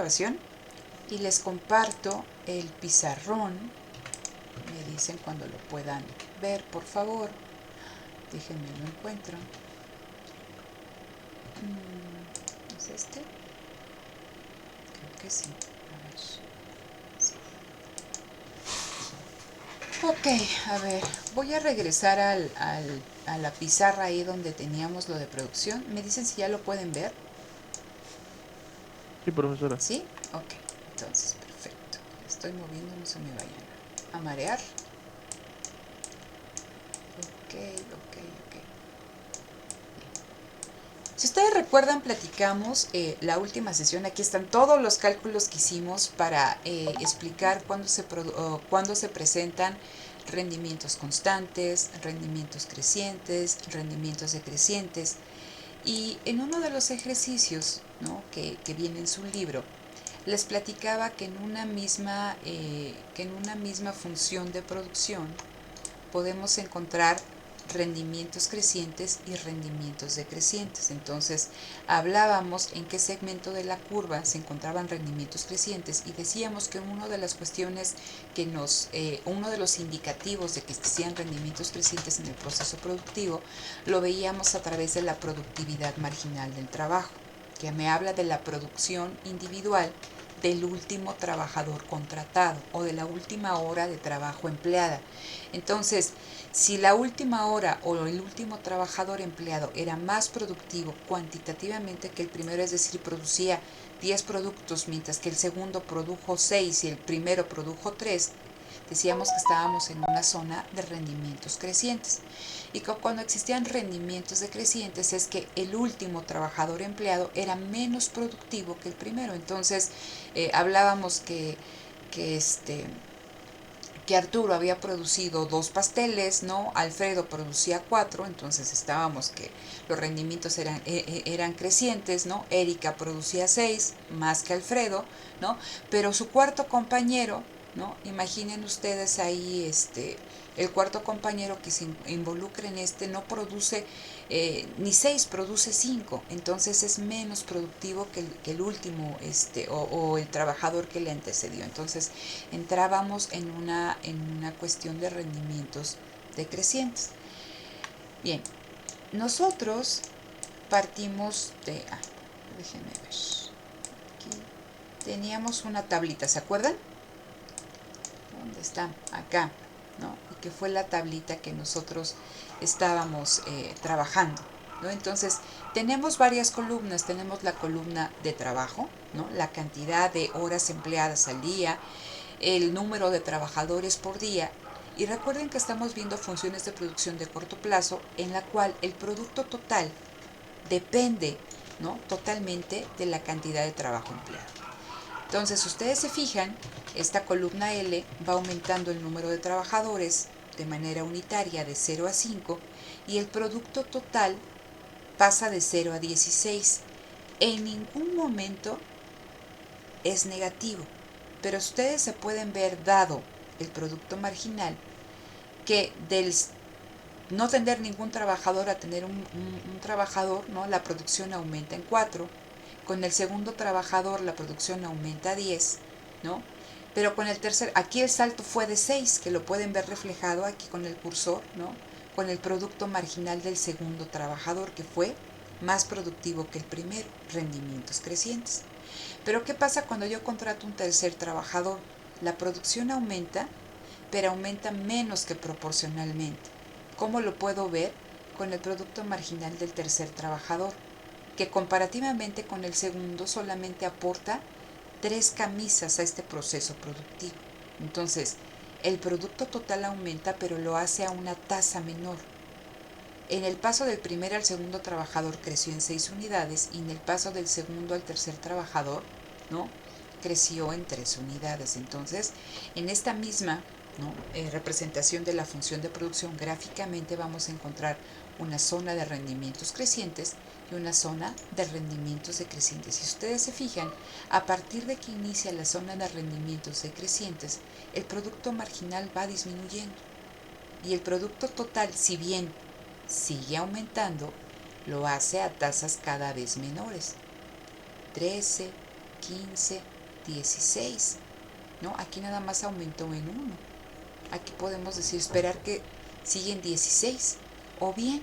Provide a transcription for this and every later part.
grabación y les comparto el pizarrón. Me dicen cuando lo puedan ver, por favor. Déjenme lo encuentro. ¿Es este? Creo que sí. A ver. Sí. Ok, a ver. Voy a regresar a la pizarra ahí donde teníamos lo de producción. Me dicen si ya lo pueden ver. Sí, profesora. ¿Sí? Ok. Entonces, perfecto. Estoy moviendo, no se me vayan a marear. Ok, ok, ok. Si ustedes recuerdan, platicamos la última sesión. Aquí están todos los cálculos que hicimos para explicar cuándo se presentan rendimientos constantes, rendimientos crecientes, rendimientos decrecientes. Y en uno de los ejercicios, ¿no?, que viene en su libro, les platicaba que que en una misma función de producción podemos encontrar rendimientos crecientes y rendimientos decrecientes. Entonces, hablábamos en qué segmento de la curva se encontraban rendimientos crecientes y decíamos que una de las cuestiones uno de los indicativos de que existían rendimientos crecientes en el proceso productivo, lo veíamos a través de la productividad marginal del trabajo, que me habla de la producción individual del último trabajador contratado o de la última hora de trabajo empleada. Entonces, si la última hora o el último trabajador empleado era más productivo cuantitativamente que el primero, es decir, producía 10 productos, mientras que el segundo produjo 6 y el primero produjo 3, decíamos que estábamos en una zona de rendimientos crecientes. Y cuando existían rendimientos decrecientes es que el último trabajador empleado era menos productivo que el primero. Entonces, hablábamos que Arturo había producido 2 pasteles, ¿no? Alfredo producía 4, entonces estábamos que los rendimientos eran crecientes, ¿no? Erika producía 6, más que Alfredo, ¿no? Pero su cuarto compañero, ¿no? Imaginen ustedes ahí, el cuarto compañero que se involucra en no produce ni 6, produce 5, entonces es menos productivo que el último, o el trabajador que le antecedió. Entonces entrábamos en una cuestión de rendimientos decrecientes. Bien, nosotros partimos de... déjenme ver. Aquí teníamos una tablita, ¿se acuerdan? ¿Dónde está? Acá, ¿no? Y que fue la tablita que nosotros estábamos trabajando, ¿no? Entonces, tenemos varias columnas. Tenemos la columna de trabajo, ¿no? La cantidad de horas empleadas al día, el número de trabajadores por día. Y recuerden que estamos viendo funciones de producción de corto plazo en la cual el producto total depende, ¿no?, totalmente de la cantidad de trabajo empleado. Entonces, ustedes se fijan, esta columna L va aumentando el número de trabajadores de manera unitaria de 0 a 5 y el producto total pasa de 0 a 16. En ningún momento es negativo, pero ustedes se pueden ver, dado el producto marginal, que del no tener ningún trabajador a tener un trabajador, ¿no?, la producción aumenta en 4. Con el segundo trabajador la producción aumenta a 10, ¿no? Pero con el tercer, aquí el salto fue de 6, que lo pueden ver reflejado aquí con el cursor, ¿no?, con el producto marginal del segundo trabajador, que fue más productivo que el primero, rendimientos crecientes. Pero ¿qué pasa cuando yo contrato un tercer trabajador? La producción aumenta, pero aumenta menos que proporcionalmente. ¿Cómo lo puedo ver? Con el producto marginal del tercer trabajador, que comparativamente con el segundo solamente aporta 3 camisas a este proceso productivo. Entonces, el producto total aumenta, pero lo hace a una tasa menor. En el paso del primer al segundo trabajador creció en 6 unidades y en el paso del segundo al tercer trabajador, ¿no?, creció en 3 unidades. Entonces, en esta misma, ¿no?, representación de la función de producción, gráficamente vamos a encontrar una zona de rendimientos crecientes y una zona de rendimientos decrecientes. Si ustedes se fijan, a partir de que inicia la zona de rendimientos decrecientes, el producto marginal va disminuyendo y el producto total, si bien sigue aumentando, lo hace a tasas cada vez menores. 13, 15, 16, ¿no? Aquí nada más aumentó en 1. Aquí podemos decir, esperar que siguen 16. O bien,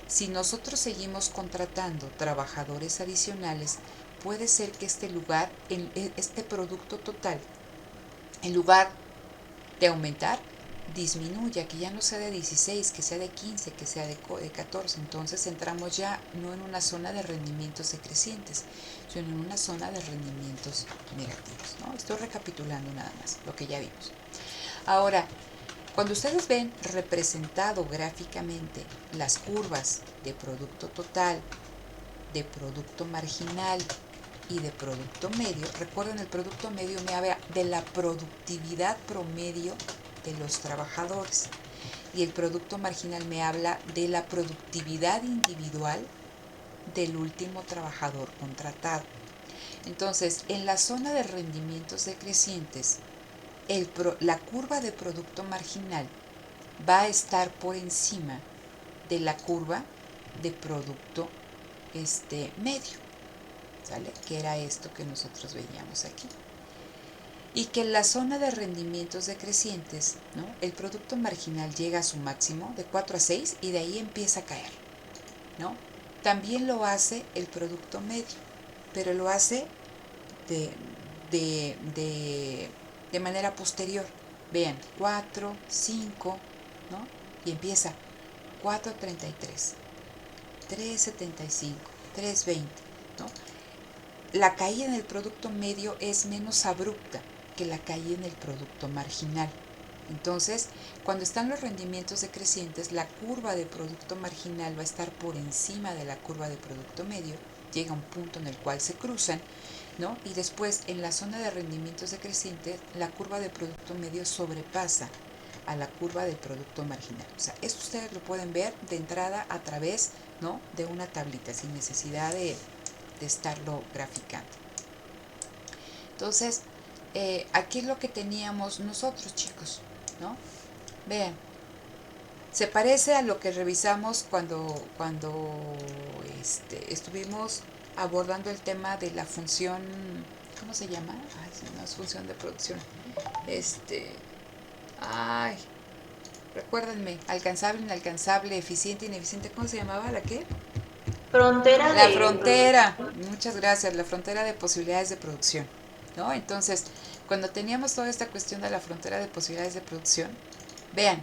si nosotros seguimos contratando trabajadores adicionales, puede ser que este producto total, en lugar de aumentar, disminuya, que ya no sea de 16, que sea de 15, que sea de 14. Entonces entramos ya no en una zona de rendimientos decrecientes, sino en una zona de rendimientos negativos, ¿no? Estoy recapitulando nada más lo que ya vimos. Ahora, cuando ustedes ven representado gráficamente las curvas de producto total, de producto marginal y de producto medio, recuerden, el producto medio me habla de la productividad promedio de los trabajadores y el producto marginal me habla de la productividad individual del último trabajador contratado. Entonces, en la zona de rendimientos decrecientes, la curva de producto marginal va a estar por encima de la curva de producto medio, ¿sale? Que era esto que nosotros veíamos aquí. Y que en la zona de rendimientos decrecientes, ¿no? El producto marginal llega a su máximo de 4 a 6 y de ahí empieza a caer, ¿no? También lo hace el producto medio, pero lo hace de, de manera posterior. Vean, 4, 5, ¿no? Y empieza 4.33, 3.75, 3.20, ¿no? La caída en el producto medio es menos abrupta que la caída en el producto marginal. Entonces, cuando están los rendimientos decrecientes, la curva de producto marginal va a estar por encima de la curva de producto medio, llega a un punto en el cual se cruzan, ¿no? Y después, en la zona de rendimientos decrecientes, la curva de producto medio sobrepasa a la curva del producto marginal. O sea, esto ustedes lo pueden ver de entrada a través, ¿no?, de una tablita, sin necesidad de estarlo graficando. Entonces, aquí es lo que teníamos nosotros, chicos, ¿no? Vean, se parece a lo que revisamos cuando estuvimos abordando el tema de la función, ¿cómo se llama? Ay, no es función de producción. Ay, recuérdenme, alcanzable, inalcanzable, eficiente, ineficiente, ¿cómo se llamaba? ¿La qué? Frontera La de frontera, producción. muchas gracias, la frontera de posibilidades de producción, ¿no? Entonces, cuando teníamos toda esta cuestión de la frontera de posibilidades de producción, vean,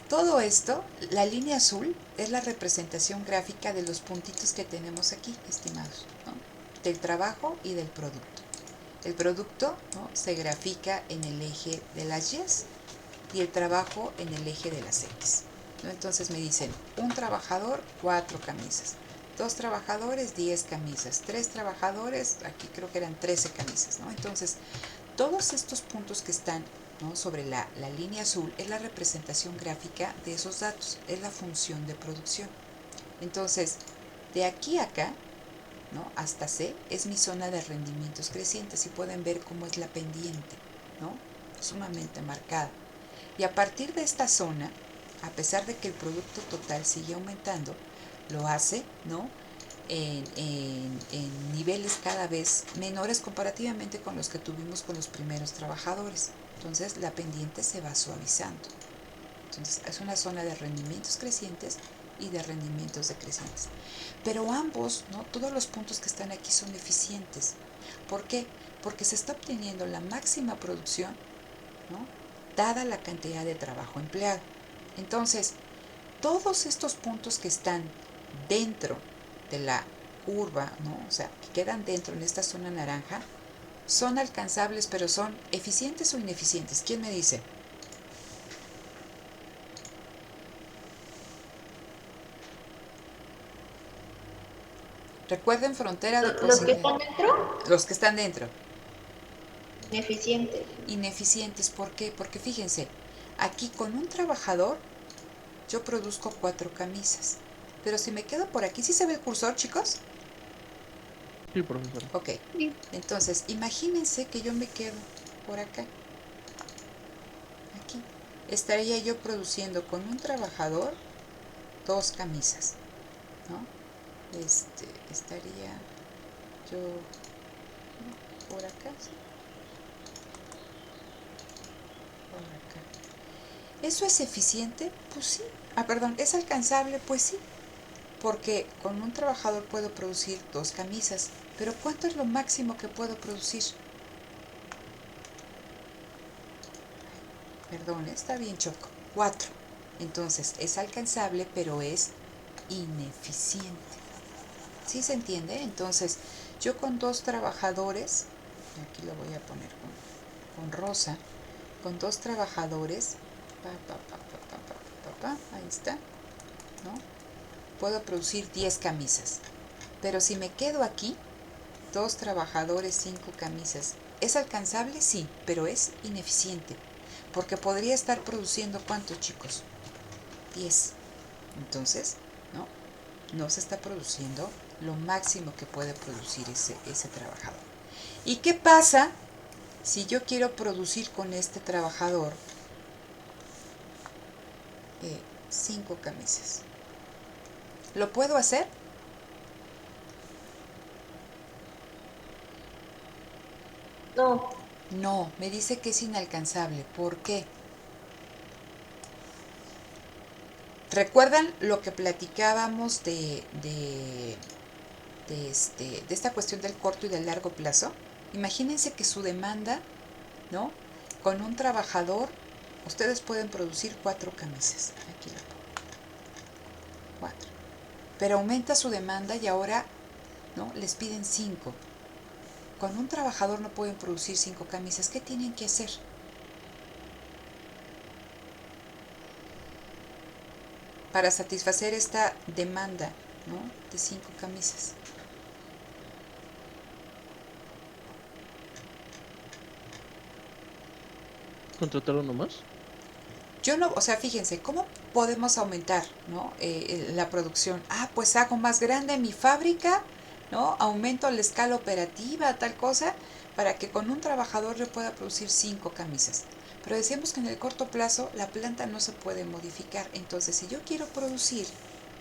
todo esto, la línea azul es la representación gráfica de los puntitos que tenemos aquí, estimados, ¿no? Del trabajo y del producto. El producto, ¿no?, se grafica en el eje de las Y's y el trabajo en el eje de las X, ¿no? Entonces me dicen, un trabajador, 4 camisas. 2 trabajadores, 10 camisas. 3 trabajadores, aquí creo que eran 13 camisas, ¿no? Entonces, todos estos puntos que están, ¿no?, sobre la línea azul es la representación gráfica de esos datos, es la función de producción. Entonces, de aquí a acá, ¿no?, hasta C es mi zona de rendimientos crecientes y pueden ver cómo es la pendiente, ¿no?, sumamente marcada. Y a partir de esta zona, a pesar de que el producto total sigue aumentando, lo hace, ¿no?, en niveles cada vez menores comparativamente con los que tuvimos con los primeros trabajadores. Entonces la pendiente se va suavizando. Entonces es una zona de rendimientos crecientes y de rendimientos decrecientes. Pero ambos, ¿no?, todos los puntos que están aquí son eficientes. ¿Por qué? Porque se está obteniendo la máxima producción, ¿no?, dada la cantidad de trabajo empleado. Entonces, todos estos puntos que están dentro de la curva, ¿no?, o sea, que quedan dentro en esta zona naranja, son alcanzables, pero son eficientes o ineficientes. ¿Quién me dice? Recuerden, frontera de Los que posibilidades. están dentro, Los que están dentro. ineficientes. Ineficientes, ¿por qué? Porque fíjense, aquí con un trabajador yo produzco 4 camisas. Pero si me quedo por aquí, ¿sí se ve el cursor, chicos? Sí, profesora. Ok, Sí. entonces imagínense que yo me quedo por acá, aquí. Estaría yo produciendo con un trabajador 2 camisas, ¿no? Estaría Yo, por acá, sí. Por acá. ¿Eso es eficiente? Pues sí. Perdón, ¿es alcanzable? Pues sí. Porque con un trabajador puedo producir 2 camisas. Pero ¿cuánto es lo máximo que puedo producir? Perdón, está bien choco. 4. Entonces, es alcanzable, pero es ineficiente. ¿Sí se entiende? Entonces, yo con 2 trabajadores, aquí lo voy a poner con rosa, con 2 trabajadores, ahí está, ¿no? Puedo producir 10 camisas. Pero si me quedo aquí, 2 trabajadores, 5 camisas, ¿es alcanzable? Sí, pero es ineficiente. Porque podría estar produciendo ¿cuántos, chicos? 10. Entonces, ¿no? No se está produciendo lo máximo que puede producir ese trabajador. ¿Y qué pasa si yo quiero producir con este trabajador 5 camisas? ¿Lo puedo hacer? No, No, me dice que es inalcanzable. ¿Por qué? ¿Recuerdan lo que platicábamos de esta cuestión del corto y del largo plazo? Imagínense que su demanda, ¿no? Con un trabajador, ustedes pueden producir 4 camisas. Aquí la pongo. 4. Pero aumenta su demanda y ahora, ¿no? Les piden 5. Con un trabajador no pueden producir 5 camisas. ¿Qué tienen que hacer? Para satisfacer esta demanda, ¿no? De 5 camisas. ¿Contratar uno más? Yo no, o sea, fíjense, ¿cómo podemos aumentar, ¿no? La producción? Pues hago más grande mi fábrica, ¿no? Aumento la escala operativa, tal cosa, para que con un trabajador yo pueda producir 5 camisas. Pero decíamos que en el corto plazo la planta no se puede modificar. Entonces, si yo quiero producir,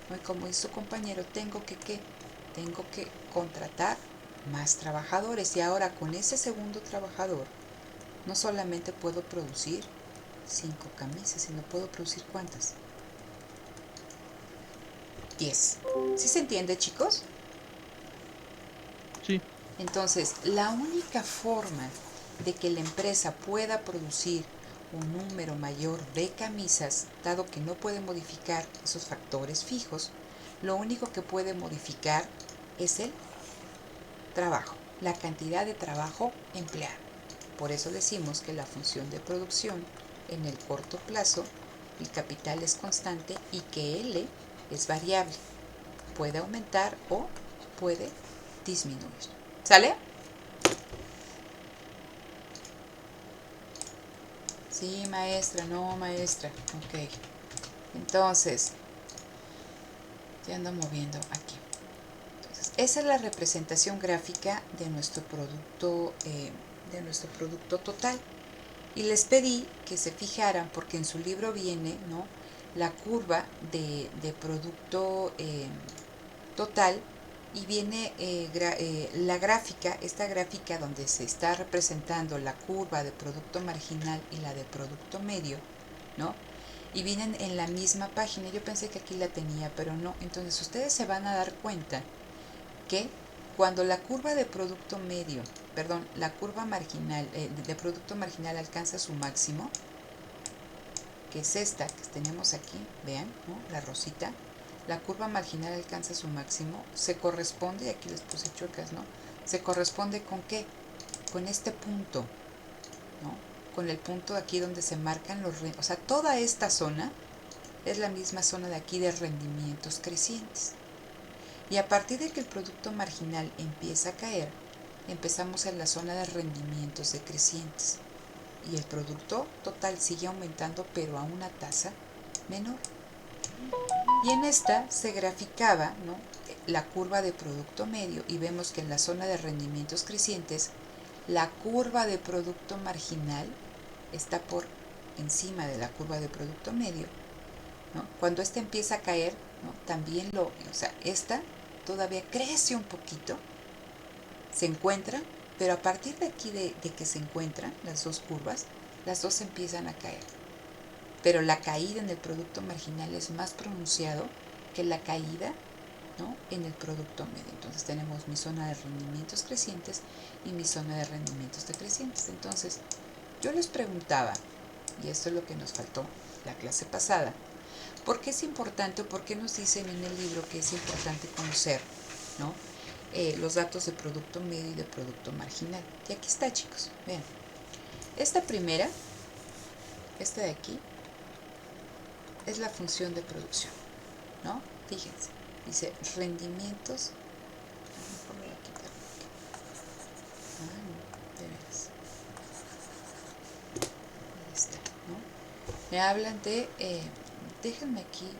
¿no? Como dice su compañero, tengo que, ¿qué? Tengo que contratar más trabajadores. Y ahora con ese segundo trabajador, no solamente puedo producir 5 camisas, sino puedo producir ¿cuántas? 10. ¿Sí se entiende, chicos? Sí. Entonces, la única forma de que la empresa pueda producir un número mayor de camisas, dado que no puede modificar esos factores fijos, lo único que puede modificar es el trabajo, la cantidad de trabajo empleado. Por eso decimos que la función de producción en el corto plazo, el capital es constante y que L es variable. Puede aumentar o puede disminuir. ¿Sale? Sí, maestra, no, maestra. Ok. Entonces, ya ando moviendo aquí. Entonces, esa es la representación gráfica de nuestro producto total. Y les pedí que se fijaran, porque en su libro viene, ¿no?, la curva de producto total y viene la gráfica, esta gráfica donde se está representando la curva de producto marginal y la de producto medio, ¿no? Y vienen en la misma página. Yo pensé que aquí la tenía, pero no. Entonces ustedes se van a dar cuenta que cuando la curva de producto medio, perdón, la curva marginal de producto marginal alcanza su máximo, que es esta que tenemos aquí, vean, ¿no?, la rosita, la curva marginal alcanza su máximo, se corresponde, y aquí les puse chuecas, ¿no? Se corresponde con ¿qué? Con este punto, ¿no? Con el punto aquí donde se marcan los, o sea, toda esta zona es la misma zona de aquí de rendimientos crecientes. Y a partir de que el producto marginal empieza a caer, empezamos en la zona de rendimientos decrecientes. Y el producto total sigue aumentando, pero a una tasa menor. Y en esta se graficaba, ¿no?, la curva de producto medio y vemos que en la zona de rendimientos crecientes la curva de producto marginal está por encima de la curva de producto medio, ¿no? Cuando esta empieza a caer, ¿no?, también o sea, esta todavía crece un poquito, se encuentran, pero a partir de aquí de que se encuentran las dos curvas, las dos empiezan a caer. Pero la caída en el producto marginal es más pronunciado que la caída, ¿no?, en el producto medio. Entonces tenemos mi zona de rendimientos crecientes y mi zona de rendimientos decrecientes. Entonces yo les preguntaba, y esto es lo que nos faltó la clase pasada, ¿por qué es importante o por qué nos dicen en el libro que es importante conocer, ¿no?, los datos de producto medio y de producto marginal? Y aquí está, chicos, vean. Esta primera, esta de aquí, es la función de producción, ¿no? Fíjense, dice rendimientos. A lo mejor voy a quitar. No, de veras. Ahí está, ¿no? Me hablan de, déjenme aquí,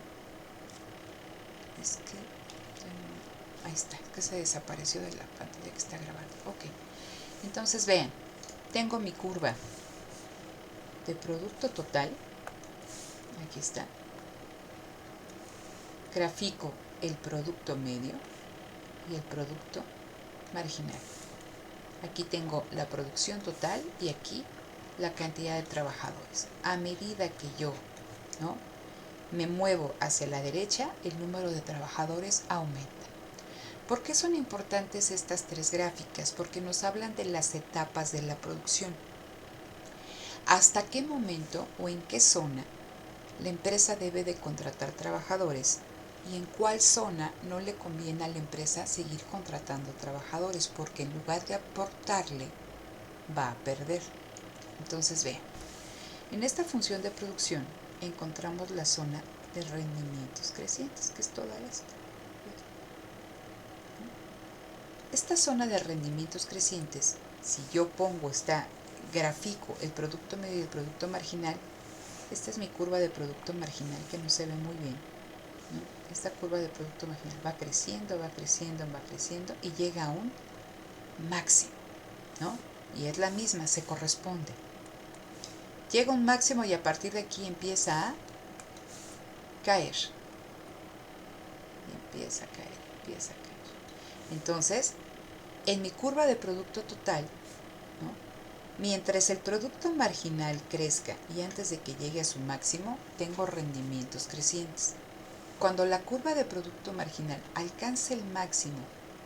es que, ahí está, es que se desapareció de la pantalla que está grabando. Ok, entonces vean, tengo mi curva de producto total, aquí está, grafico el producto medio y el producto marginal. Aquí tengo la producción total y aquí la cantidad de trabajadores. A medida que yo, ¿no?, me muevo hacia la derecha, el número de trabajadores aumenta. ¿Por qué son importantes estas tres gráficas? Porque nos hablan de las etapas de la producción. ¿Hasta qué momento o en qué zona la empresa debe de contratar trabajadores y en cuál zona no le conviene a la empresa seguir contratando trabajadores, porque en lugar de aportarle va a perder? Entonces vean, en esta función de producción encontramos la zona de rendimientos crecientes, que es toda esta. Esta zona de rendimientos crecientes, si yo pongo grafico el producto medio y el producto marginal, esta es mi curva de producto marginal que no se ve muy bien, ¿no? Esta curva de producto marginal va creciendo, va creciendo, va creciendo y llega a un máximo, ¿no? Y es la misma, se corresponde. Llega a un máximo y a partir de aquí empieza a caer. Y empieza a caer, empieza a caer. Entonces, en mi curva de producto total, ¿no?, mientras el producto marginal crezca y antes de que llegue a su máximo, tengo rendimientos crecientes. Cuando la curva de producto marginal alcance el máximo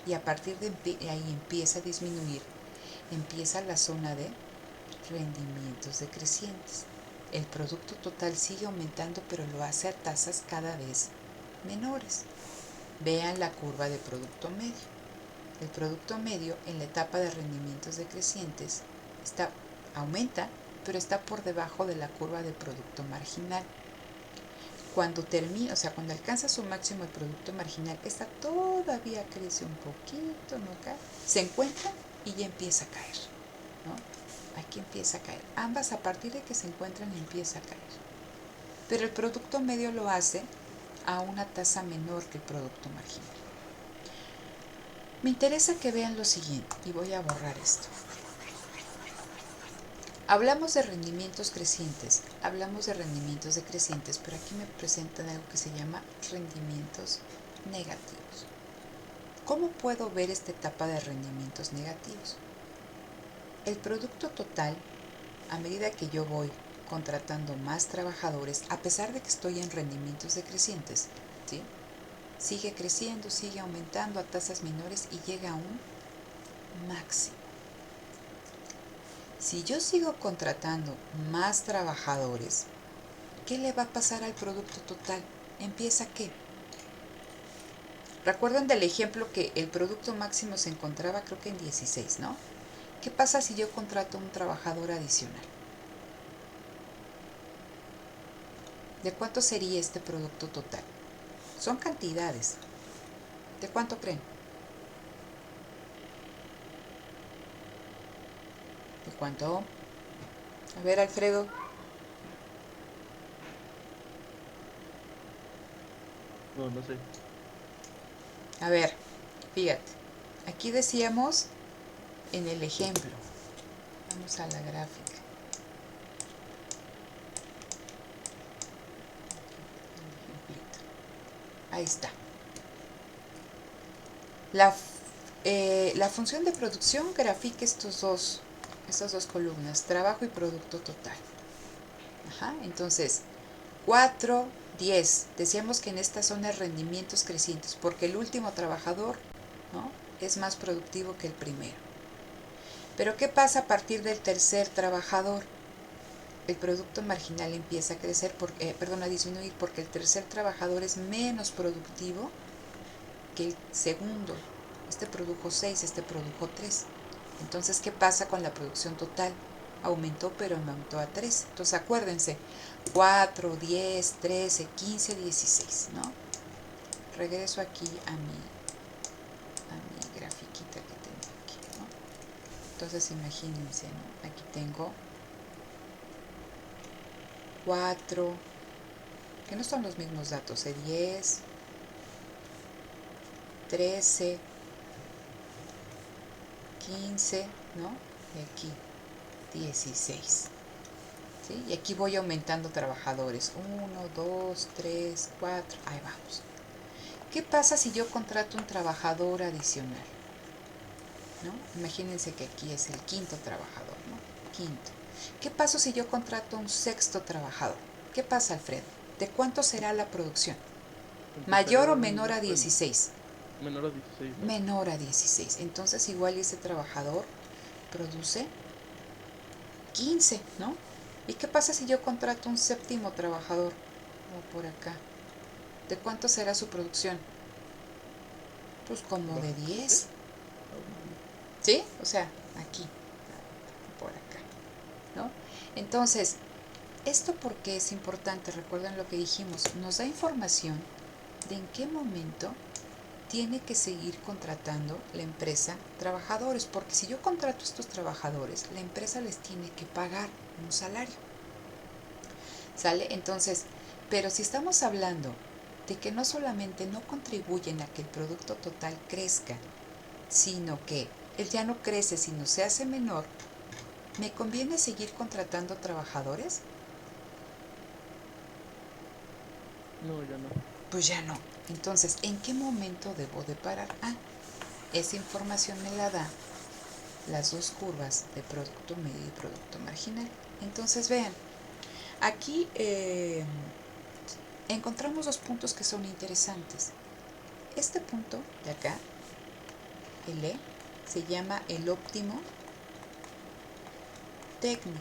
y a partir de ahí empieza a disminuir, empieza la zona de rendimientos decrecientes. El producto total sigue aumentando, pero lo hace a tasas cada vez menores. Vean la curva de producto medio. El producto medio en la etapa de rendimientos decrecientes aumenta, pero está por debajo de la curva de producto marginal. Cuando termina, o sea, cuando alcanza su máximo el producto marginal, esta todavía crece un poquito, ¿no? Acá se encuentra y ya empieza a caer, ¿no? Aquí empieza a caer. Ambas a partir de que se encuentran empieza a caer. Pero el producto medio lo hace a una tasa menor que el producto marginal. Me interesa que vean lo siguiente y voy a borrar esto. Hablamos de rendimientos crecientes, hablamos de rendimientos decrecientes, pero aquí me presentan algo que se llama rendimientos negativos. ¿Cómo puedo ver esta etapa de rendimientos negativos? El producto total, a medida que yo voy contratando más trabajadores, a pesar de que estoy en rendimientos decrecientes, ¿sí?, sigue creciendo, sigue aumentando a tasas menores y llega a un máximo. Si yo sigo contratando más trabajadores, ¿qué le va a pasar al producto total? ¿Empieza qué? Recuerden del ejemplo que el producto máximo se encontraba creo que en 16, ¿no? ¿Qué pasa si yo contrato un trabajador adicional? ¿De cuánto sería este producto total? Son cantidades. ¿De cuánto creen? ¿De cuánto? A ver, Alfredo. No, no sé. A ver, fíjate. Aquí decíamos en el ejemplo. Vamos a la gráfica. Ahí está. La función de producción grafica estas dos columnas, trabajo y producto total. Ajá, entonces, 4, 10. Decíamos que en esta zona hay rendimientos crecientes, porque el último trabajador, ¿no?, es más productivo que el primero. Pero ¿qué pasa a partir del tercer trabajador? El producto marginal empieza a crecer, a disminuir, porque el tercer trabajador es menos productivo que el segundo. Este produjo 6, este produjo 3. Entonces, ¿qué pasa con la producción total? Aumentó, pero aumentó a 3. Entonces, acuérdense, 4, 10, 13, 15, 16, ¿no? Regreso aquí a mi grafiquita que tengo aquí, ¿no? Entonces, imagínense, ¿no? Aquí tengo 4, que no son los mismos datos, 10, 13, 15, ¿no? Y aquí 16. ¿Sí? Y aquí voy aumentando trabajadores. 1, 2, 3, 4. Ahí vamos. ¿Qué pasa si yo contrato un trabajador adicional? ¿No? Imagínense que aquí es el quinto trabajador, ¿no? Quinto. ¿Qué pasa si yo contrato un sexto trabajador? ¿Qué pasa, Alfredo? ¿De cuánto será la producción? ¿Mayor o menor a 16? Menor a 16, ¿no? Menor a 16. Entonces igual ese trabajador produce 15, ¿no? ¿Y qué pasa si yo contrato un séptimo trabajador? O por acá. ¿De cuánto será su producción? Pues como de 10. ¿Sí? O sea, aquí, por acá, ¿no? Entonces, ¿esto por qué es importante? Recuerden lo que dijimos. Nos da información de en qué momento tiene que seguir contratando la empresa trabajadores, porque si yo contrato a estos trabajadores, la empresa les tiene que pagar un salario. ¿Sale? Entonces, pero si estamos hablando de que no solamente no contribuyen a que el producto total crezca, sino que él ya no crece, sino se hace menor, ¿me conviene seguir contratando trabajadores? No, ya no. Pues ya no. Entonces, ¿en qué momento debo de parar? Esa información me la da las dos curvas de producto medio y producto marginal. Entonces, vean, aquí encontramos dos puntos que son interesantes. Este punto de acá, el E, se llama el óptimo técnico.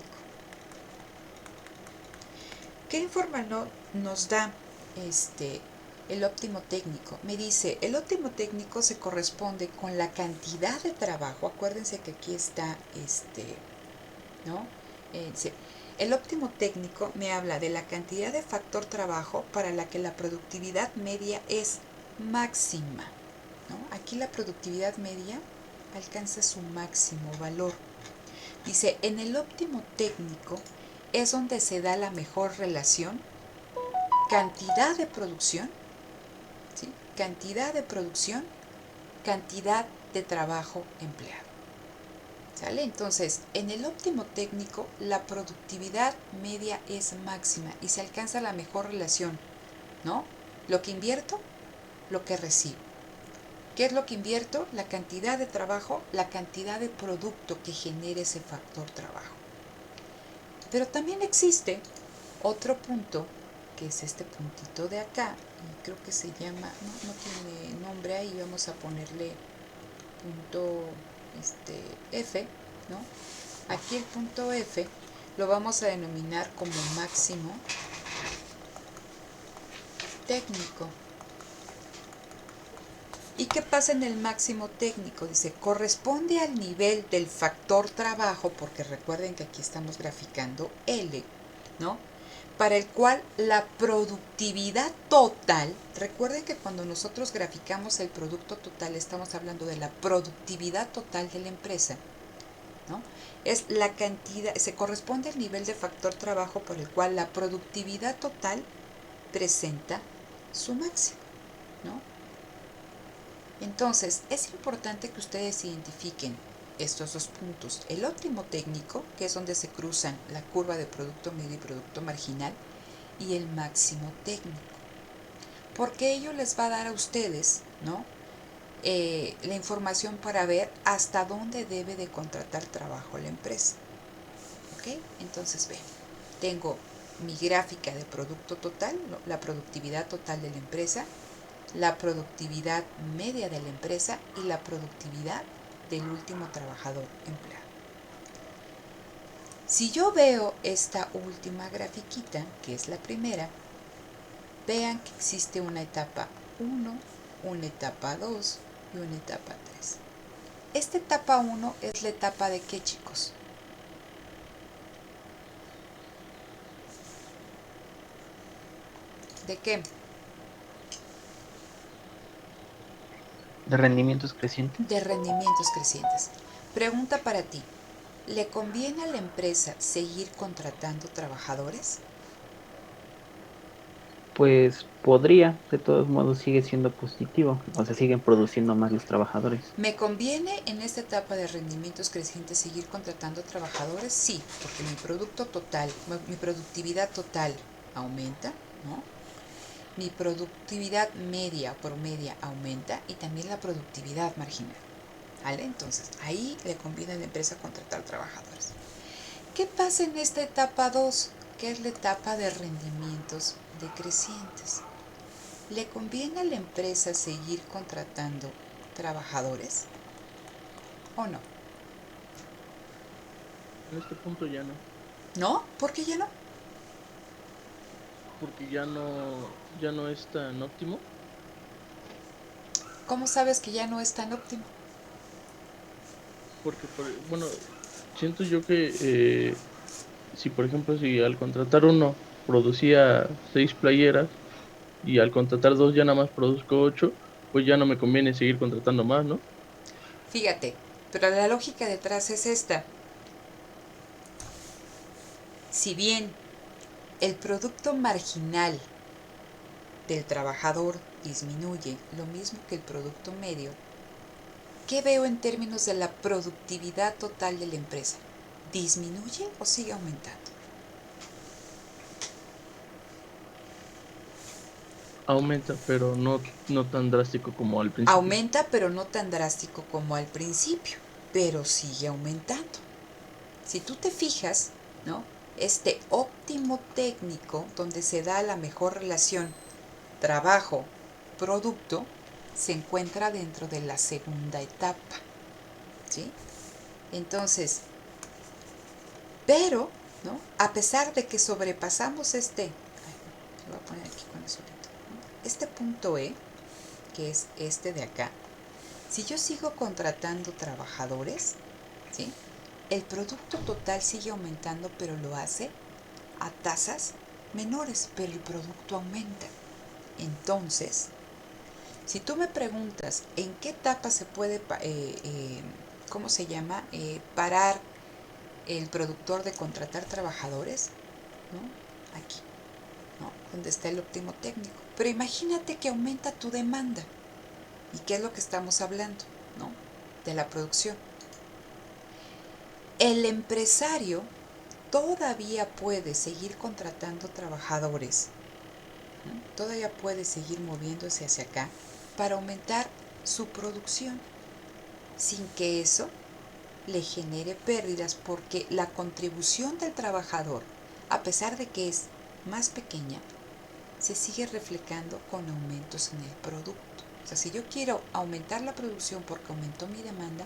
¿Qué información nos da el óptimo técnico? Me dice, el óptimo técnico se corresponde con la cantidad de trabajo. Acuérdense que aquí está, ¿no? El óptimo técnico me habla de la cantidad de factor trabajo para la que la productividad media es máxima, ¿no? Aquí la productividad media alcanza su máximo valor. Dice, en el óptimo técnico es donde se da la mejor relación cantidad de producción, ¿sí? Cantidad de producción, cantidad de trabajo empleado. ¿Sale? Entonces, en el óptimo técnico, la productividad media es máxima y se alcanza la mejor relación, ¿no? Lo que invierto, lo que recibo. ¿Qué es lo que invierto? La cantidad de trabajo, la cantidad de producto que genere ese factor trabajo. Pero también existe otro punto, que es este puntito de acá, y creo que se llama, no tiene nombre ahí, vamos a ponerle punto F, ¿no? Aquí el punto F lo vamos a denominar como máximo técnico. ¿Y qué pasa en el máximo técnico? Dice, corresponde al nivel del factor trabajo, porque recuerden que aquí estamos graficando L, ¿no? Para el cual la productividad total, recuerden que cuando nosotros graficamos el producto total, estamos hablando de la productividad total de la empresa, ¿no? Es la cantidad, se corresponde al nivel de factor trabajo por el cual la productividad total presenta su máximo, ¿no? Entonces, es importante que ustedes identifiquen estos dos puntos. El óptimo técnico, que es donde se cruzan la curva de producto medio y producto marginal, y el máximo técnico. Porque ello les va a dar a ustedes, ¿no?, la información para ver hasta dónde debe de contratar trabajo la empresa. ¿Ok? Entonces, ve, tengo mi gráfica de producto total, la productividad total de la empresa, la productividad media de la empresa y la productividad del último trabajador empleado. Si yo veo esta última grafiquita, que es la primera, vean que existe una etapa 1, una etapa 2 y una etapa 3. Esta etapa 1 es la etapa de ¿qué, chicos? ¿De qué? De rendimientos crecientes. De rendimientos crecientes. Pregunta para ti. ¿Le conviene a la empresa seguir contratando trabajadores? Pues podría, de todos modos sigue siendo positivo, o sea, siguen produciendo más los trabajadores. ¿Me conviene en esta etapa de rendimientos crecientes seguir contratando trabajadores? Sí, porque mi producto total, mi productividad total aumenta, ¿no? Mi productividad media por media aumenta y también la productividad marginal. ¿Vale? Entonces, ahí le conviene a la empresa contratar trabajadores. ¿Qué pasa en esta etapa 2, que es la etapa de rendimientos decrecientes? ¿Le conviene a la empresa seguir contratando trabajadores o no? En este punto ya no, ¿No? ¿Por qué ya no? porque ya no es tan óptimo, ¿Cómo sabes que ya no es tan óptimo? porque, bueno, siento yo que si, por ejemplo, si al contratar uno producía 6 playeras y al contratar dos ya nada más produzco 8, pues ya no me conviene seguir contratando más, ¿no? Fíjate, pero la lógica detrás es esta. Si bien el producto marginal del trabajador disminuye lo mismo que el producto medio, ¿qué veo en términos de la productividad total de la empresa? ¿Disminuye o sigue aumentando? Aumenta, pero no tan drástico como al principio. Aumenta, pero no tan drástico como al principio, pero sigue aumentando. Si tú te fijas, ¿no? Este óptimo técnico, donde se da la mejor relación trabajo-producto, se encuentra dentro de la segunda etapa, ¿sí? Entonces, pero, ¿no? A pesar de que sobrepasamos lo voy a poner aquí con azulito, ¿no? Este punto E, que es este de acá, si yo sigo contratando trabajadores, ¿sí? El producto total sigue aumentando, pero lo hace a tasas menores, pero el producto aumenta. Entonces, si tú me preguntas en qué etapa se puede, ¿cómo se llama? Parar el productor de contratar trabajadores, ¿no? Aquí, ¿no? Donde está el óptimo técnico. Pero imagínate que aumenta tu demanda. ¿Y qué es lo que estamos hablando? ¿No? De la producción. El empresario todavía puede seguir contratando trabajadores, ¿no? Todavía puede seguir moviéndose hacia acá para aumentar su producción sin que eso le genere pérdidas, porque la contribución del trabajador, a pesar de que es más pequeña, se sigue reflejando con aumentos en el producto. O sea, si yo quiero aumentar la producción porque aumentó mi demanda,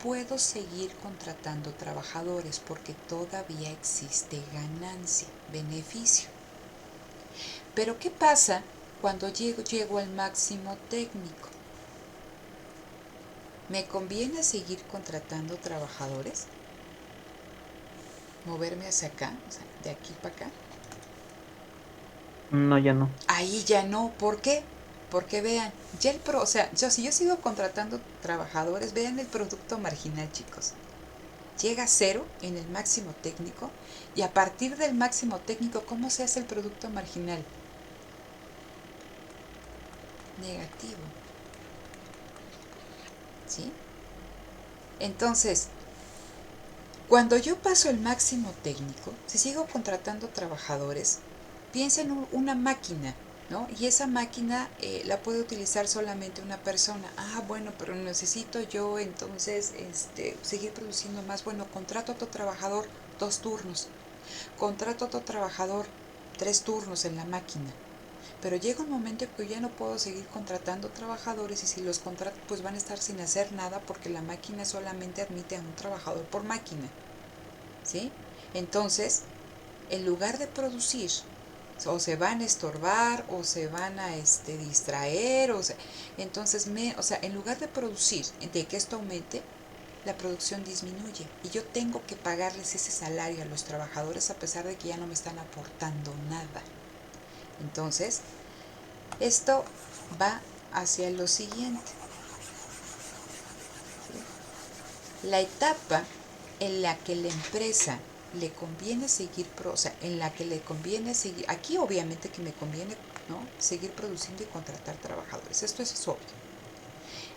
puedo seguir contratando trabajadores porque todavía existe ganancia, beneficio. Pero ¿qué pasa cuando llego al máximo técnico? ¿Me conviene seguir contratando trabajadores? ¿Moverme hacia acá? O sea, de aquí para acá. No, ya no. Ahí ya no. ¿Por qué? Porque vean, ya o sea, si yo sigo contratando trabajadores, vean el producto marginal, chicos. Llega a cero en el máximo técnico y a partir del máximo técnico, ¿cómo se hace el producto marginal? Negativo. ¿Sí? Entonces, cuando yo paso el máximo técnico, si sigo contratando trabajadores, piensa en una máquina, ¿no? Y esa máquina la puede utilizar solamente una persona. Ah, bueno, pero necesito yo entonces seguir produciendo más. Bueno, contrato a otro trabajador 2 turnos. Contrato a otro trabajador 3 turnos en la máquina. Pero llega un momento que ya no puedo seguir contratando trabajadores y si los contrato pues van a estar sin hacer nada porque la máquina solamente admite a un trabajador por máquina. ¿Sí? Entonces, en lugar de producir, o se van a estorbar o se van a distraer, entonces en lugar de producir, de que esto aumente, la producción disminuye y yo tengo que pagarles ese salario a los trabajadores a pesar de que ya no me están aportando nada. Entonces, esto va hacia lo siguiente. La etapa en la que la empresa le conviene seguir, en la que le conviene seguir, aquí obviamente que me conviene, ¿no?, seguir produciendo y contratar trabajadores, esto es obvio.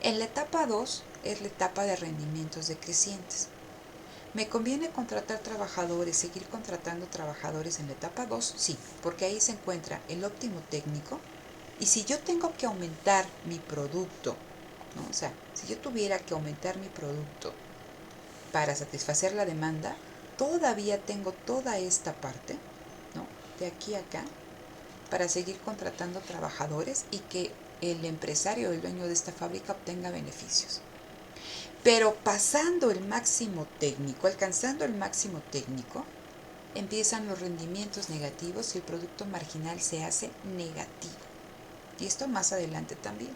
En la etapa 2 es la etapa de rendimientos decrecientes. ¿Me conviene contratar trabajadores, seguir contratando trabajadores en la etapa 2? Sí, porque ahí se encuentra el óptimo técnico y si yo tengo que aumentar mi producto, ¿no?, o sea, si yo tuviera que aumentar mi producto para satisfacer la demanda, todavía tengo toda esta parte, ¿no?, de aquí a acá, para seguir contratando trabajadores y que el empresario, el dueño de esta fábrica, obtenga beneficios. Pero pasando el máximo técnico, alcanzando el máximo técnico, empiezan los rendimientos negativos y el producto marginal se hace negativo. Y esto más adelante también.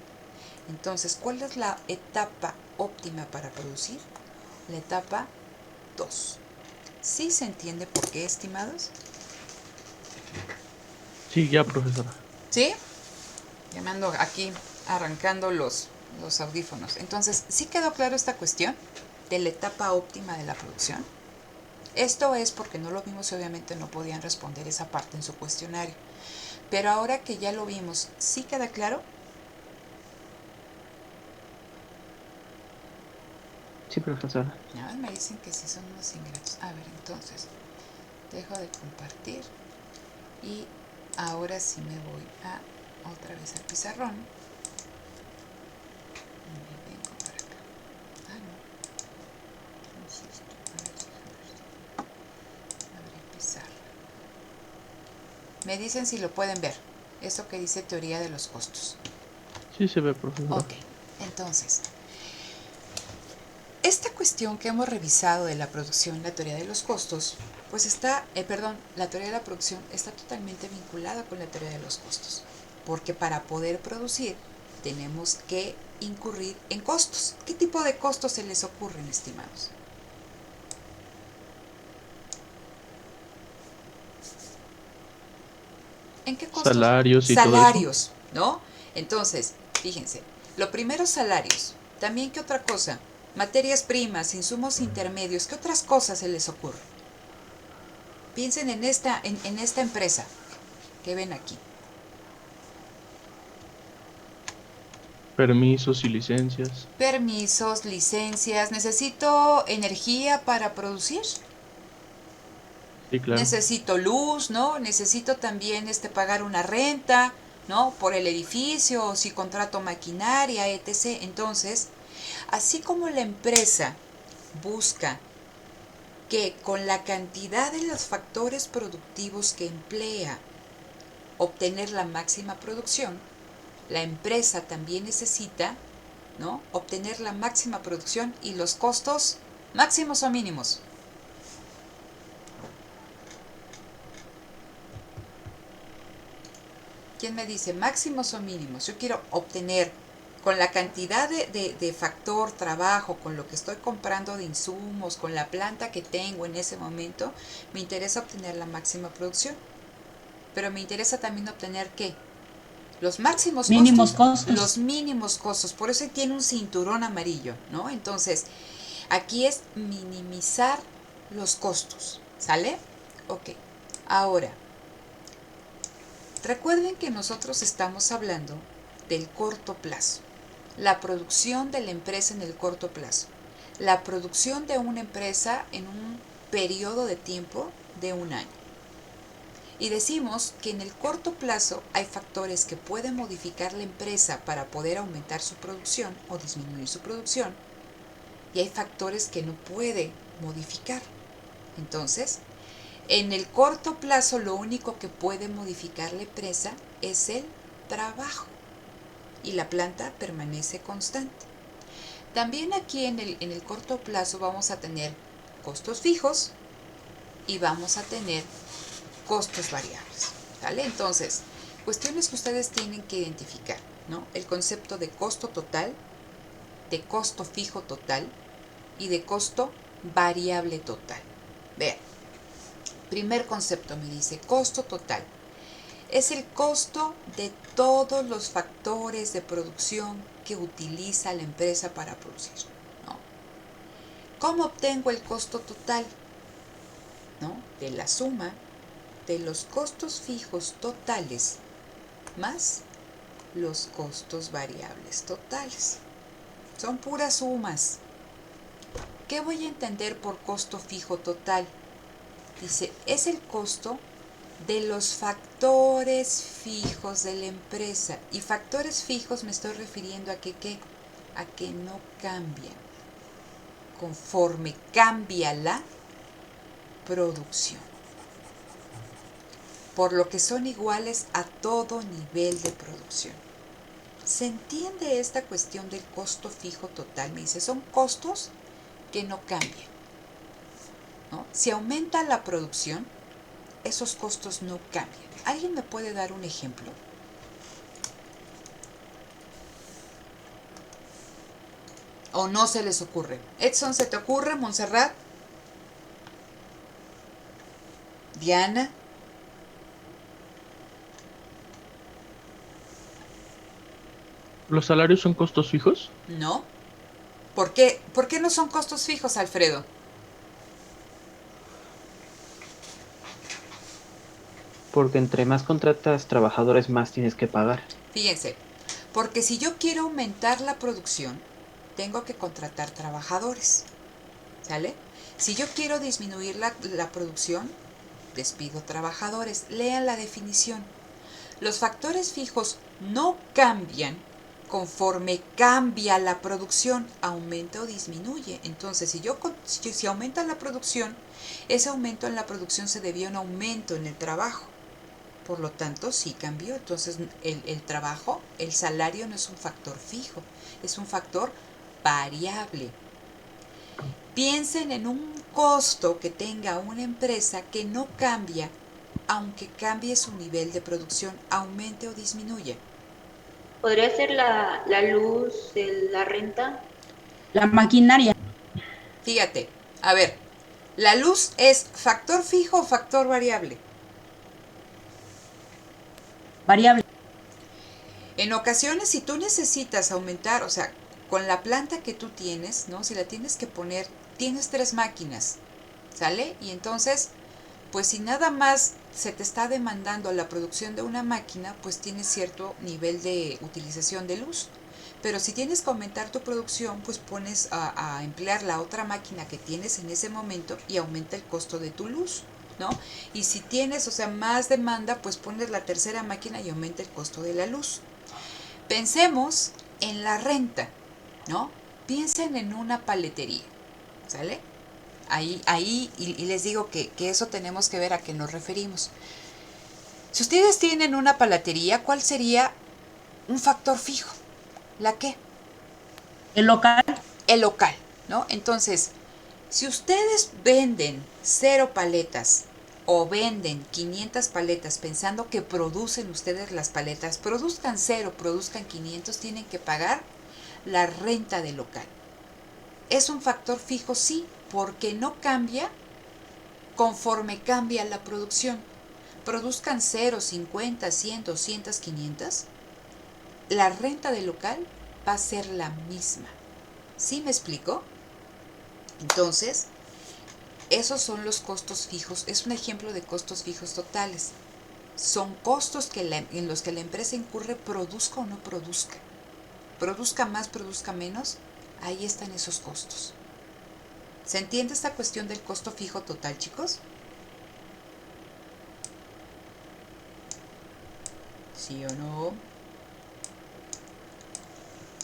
Entonces, ¿cuál es la etapa óptima para producir? La etapa 2. ¿Sí se entiende por qué, estimados? Sí, ya, profesora. ¿Sí? Ya me ando aquí arrancando los audífonos. Entonces, ¿sí quedó claro esta cuestión de la etapa óptima de la producción? Esto es porque no lo vimos y obviamente no podían responder esa parte en su cuestionario. Pero ahora que ya lo vimos, ¿sí queda claro? Sí, profesora. Nada más me dicen que sí son unos ingratos. A ver, entonces, dejo de compartir y ahora sí me voy a otra vez al pizarrón. Y vengo para acá. Ah, no. Insisto. Abrir pizarra. Me dicen si lo pueden ver. Eso que dice teoría de los costos. Sí se ve, profesora. Ok, entonces, esta cuestión que hemos revisado de la producción, la teoría de los costos, pues la teoría de la producción está totalmente vinculada con la teoría de los costos, porque para poder producir tenemos que incurrir en costos. ¿Qué tipo de costos se les ocurren, estimados? ¿En qué costos? Salarios y Salarios, ¿no? Entonces, fíjense, lo primero salarios. También, ¿qué otra cosa? Materias primas, insumos intermedios, ¿qué otras cosas se les ocurre? Piensen en esta empresa que ven aquí. Permisos y licencias. Permisos, licencias, ¿necesito energía para producir? Sí, claro. Necesito luz, ¿no? Necesito también pagar una renta, ¿no?, por el edificio, o si contrato maquinaria, etc. Entonces, así como la empresa busca que con la cantidad de los factores productivos que emplea obtener la máxima producción, la empresa también necesita, ¿no?, obtener la máxima producción y los costos máximos o mínimos. ¿Quién me dice máximos o mínimos? Yo quiero obtener con la cantidad de factor trabajo, con lo que estoy comprando de insumos, con la planta que tengo en ese momento, me interesa obtener la máxima producción. Pero me interesa también obtener ¿qué? Los máximos Mínimos costos, costos. los mínimos costos. Por eso tiene un cinturón amarillo, ¿no? Entonces, aquí es minimizar los costos, ¿sale? Ok. Ahora, recuerden que nosotros estamos hablando del corto plazo, la producción de la empresa en el corto plazo, la producción de una empresa en un periodo de tiempo de un año. Y decimos que en el corto plazo hay factores que pueden modificar la empresa para poder aumentar su producción o disminuir su producción, y hay factores que no puede modificar. Entonces, en el corto plazo lo único que puede modificar la empresa es el trabajo y la planta permanece constante. También aquí en el corto plazo vamos a tener costos fijos y vamos a tener costos variables, ¿vale? Entonces, cuestiones que ustedes tienen que identificar, ¿no? El concepto de costo total, de costo fijo total y de costo variable total. Vean, primer concepto me dice costo total. Es el costo de todos los factores de producción que utiliza la empresa para producir, ¿no? ¿Cómo obtengo el costo total? ¿No? De la suma de los costos fijos totales más los costos variables totales. Son puras sumas. ¿Qué voy a entender por costo fijo total? Dice, es el costo de los factores fijos de la empresa. Y factores fijos me estoy refiriendo a que ¿qué? A que no cambian conforme cambia la producción, por lo que son iguales a todo nivel de producción. ¿Se entiende esta cuestión del costo fijo total? Me dice, son costos que no cambian, ¿no? Si aumenta la producción, esos costos no cambian. ¿Alguien me puede dar un ejemplo? ¿O no se les ocurre? Edson, ¿se te ocurre? Montserrat, Diana. ¿Los salarios son costos fijos? No. ¿Por qué no son costos fijos, Alfredo? Porque entre más contratas trabajadores, más tienes que pagar. Fíjense, porque si yo quiero aumentar la producción, tengo que contratar trabajadores, ¿sale? Si yo quiero disminuir la producción, despido trabajadores. Lean la definición. Los factores fijos no cambian conforme cambia la producción, aumenta o disminuye. Entonces, si aumenta la producción, ese aumento en la producción se debió a un aumento en el trabajo. Por lo tanto, sí cambió. Entonces, el trabajo, el salario no es un factor fijo, es un factor variable. Piensen en un costo que tenga una empresa que no cambia, aunque cambie su nivel de producción, aumente o disminuya. ¿Podría ser la luz, la renta? La maquinaria Fíjate, a ver, ¿la luz es factor fijo o factor variable? variable. En ocasiones, si tú necesitas aumentar, o sea, con la planta que tú tienes, ¿no? Si la tienes que poner, tienes 3 máquinas, ¿sale? Y entonces, pues si nada más se te está demandando la producción de una máquina, pues tienes cierto nivel de utilización de luz. Pero si tienes que aumentar tu producción, pues pones a emplear la otra máquina que tienes en ese momento y aumenta el costo de tu luz, ¿no? Y si tienes, o sea, más demanda, pues pones la tercera máquina y aumenta el costo de la luz. Pensemos en la renta, ¿no? Piensen en una paletería, ¿sale? Ahí y les digo que eso tenemos que ver a qué nos referimos. Si ustedes tienen una paletería, ¿cuál sería un factor fijo? ¿La qué? El local, El local, ¿no? Entonces, si ustedes venden 0 paletas o venden 500 paletas pensando que producen ustedes las paletas, produzcan 0, produzcan 500, tienen que pagar la renta del local. ¿Es un factor fijo? Sí, porque no cambia conforme cambia la producción. Produzcan 0, 50, 100, 200, 500, la renta del local va a ser la misma. ¿Sí me explico? Entonces, esos son los costos fijos. Es un ejemplo de costos fijos totales. Son costos en los que la empresa incurre, produzca o no produzca. Produzca más, produzca menos, ahí están esos costos. ¿Se entiende esta cuestión del costo fijo total, chicos? ¿Sí o no?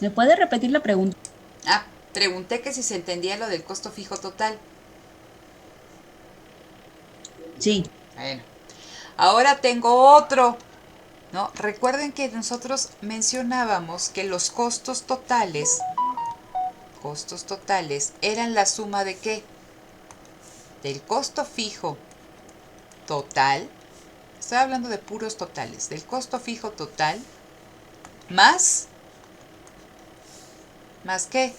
¿Me puede repetir la pregunta? Ah, pregunté que si se entendía lo del costo fijo total. Sí. Bueno, ahora tengo otro, ¿no? Recuerden que nosotros mencionábamos que los costos totales, eran la suma de ¿qué? Del costo fijo total, estoy hablando de puros totales, del costo fijo total, más ¿qué?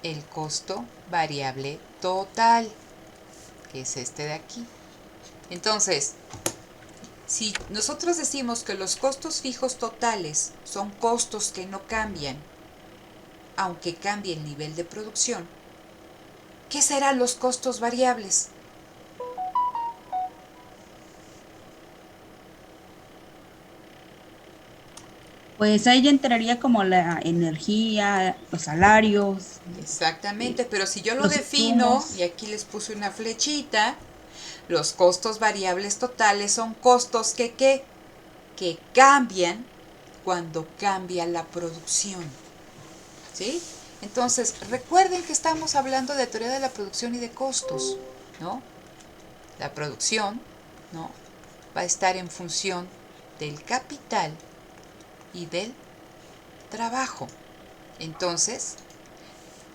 El costo variable total, que es este de aquí. Entonces, si nosotros decimos que los costos fijos totales son costos que no cambian, aunque cambie el nivel de producción, ¿qué serán los costos variables? Pues ahí ya entraría como la energía, los salarios, Exactamente, pero si yo lo los defino, insumos. y aquí les puse una flechita, los costos variables totales son costos que cambian cuando cambia la producción. ¿Sí? Entonces, recuerden que estamos hablando de teoría de la producción y de costos, ¿no? La producción, ¿no? Va a estar en función del capital y del trabajo. Entonces,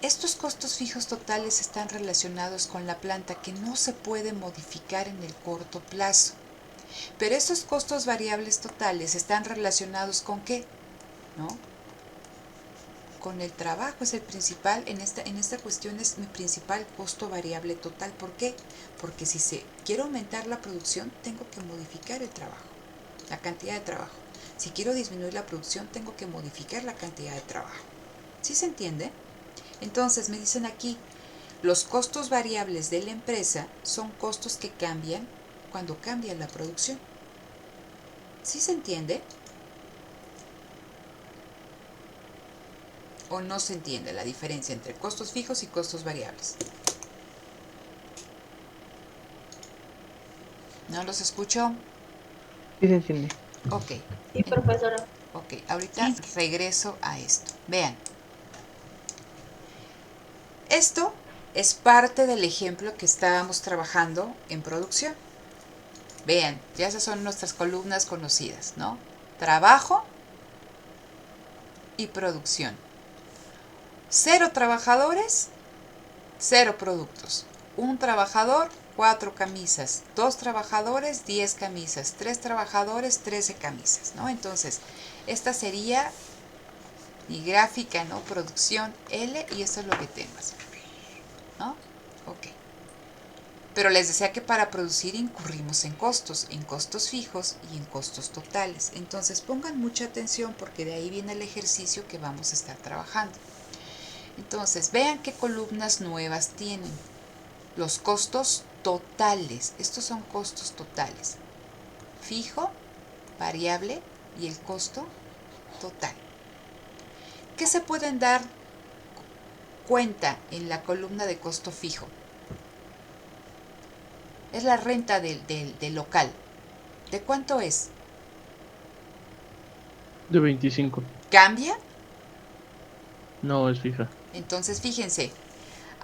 estos costos fijos totales están relacionados con la planta que no se puede modificar en el corto plazo. Pero esos costos variables totales están relacionados con ¿qué? ¿No? Con el trabajo es el principal, en esta cuestión es mi principal costo variable total. ¿Por qué? Porque si quiero aumentar la producción, tengo que modificar el trabajo, la cantidad de trabajo. Si quiero disminuir la producción, tengo que modificar la cantidad de trabajo. ¿Sí se entiende? Entonces me dicen aquí, los costos variables de la empresa son costos que cambian cuando cambia la producción. ¿Sí se entiende? ¿O no se entiende la diferencia entre costos fijos y costos variables? ¿No los escucho? Sí se entiende. Ok, Sí, profesora. ok, ahorita Sí, sí. regreso a esto. Vean, esto es parte del ejemplo que estábamos trabajando en producción. Vean, ya esas son nuestras columnas conocidas, ¿no? Trabajo y producción. 0 trabajadores, 0 productos. 1 trabajador, 4 camisas. 2 trabajadores, 10 camisas. 3 trabajadores, 13 camisas, ¿no? Entonces, esta sería mi gráfica, ¿no? Producción L, y eso es lo que tengo, ¿no? Ok. Pero les decía que para producir incurrimos en costos fijos y en costos totales. Entonces pongan mucha atención porque de ahí viene el ejercicio que vamos a estar trabajando. Entonces vean qué columnas nuevas tienen. Los costos totales. Estos son costos totales. Fijo, variable y el costo total. ¿Qué se pueden dar cuenta en la columna de costo fijo? Es la renta del local. ¿De cuánto es? De 25. ¿Cambia? No, es fija. Entonces fíjense,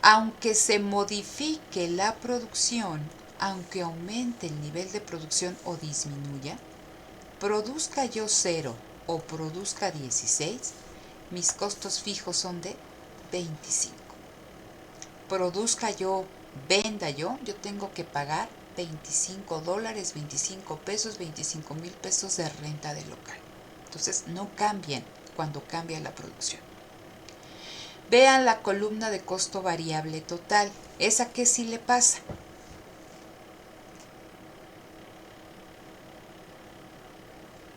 aunque se modifique la producción, aunque aumente el nivel de producción o disminuya, produzca yo 0 o produzca 16, mis costos fijos son de 25. Produzca yo, venda yo tengo que pagar $25, 25 pesos, 25,000 pesos de renta del local. Entonces no cambian cuando cambia la producción. Vean la columna de costo variable total. ¿Esa qué sí le pasa?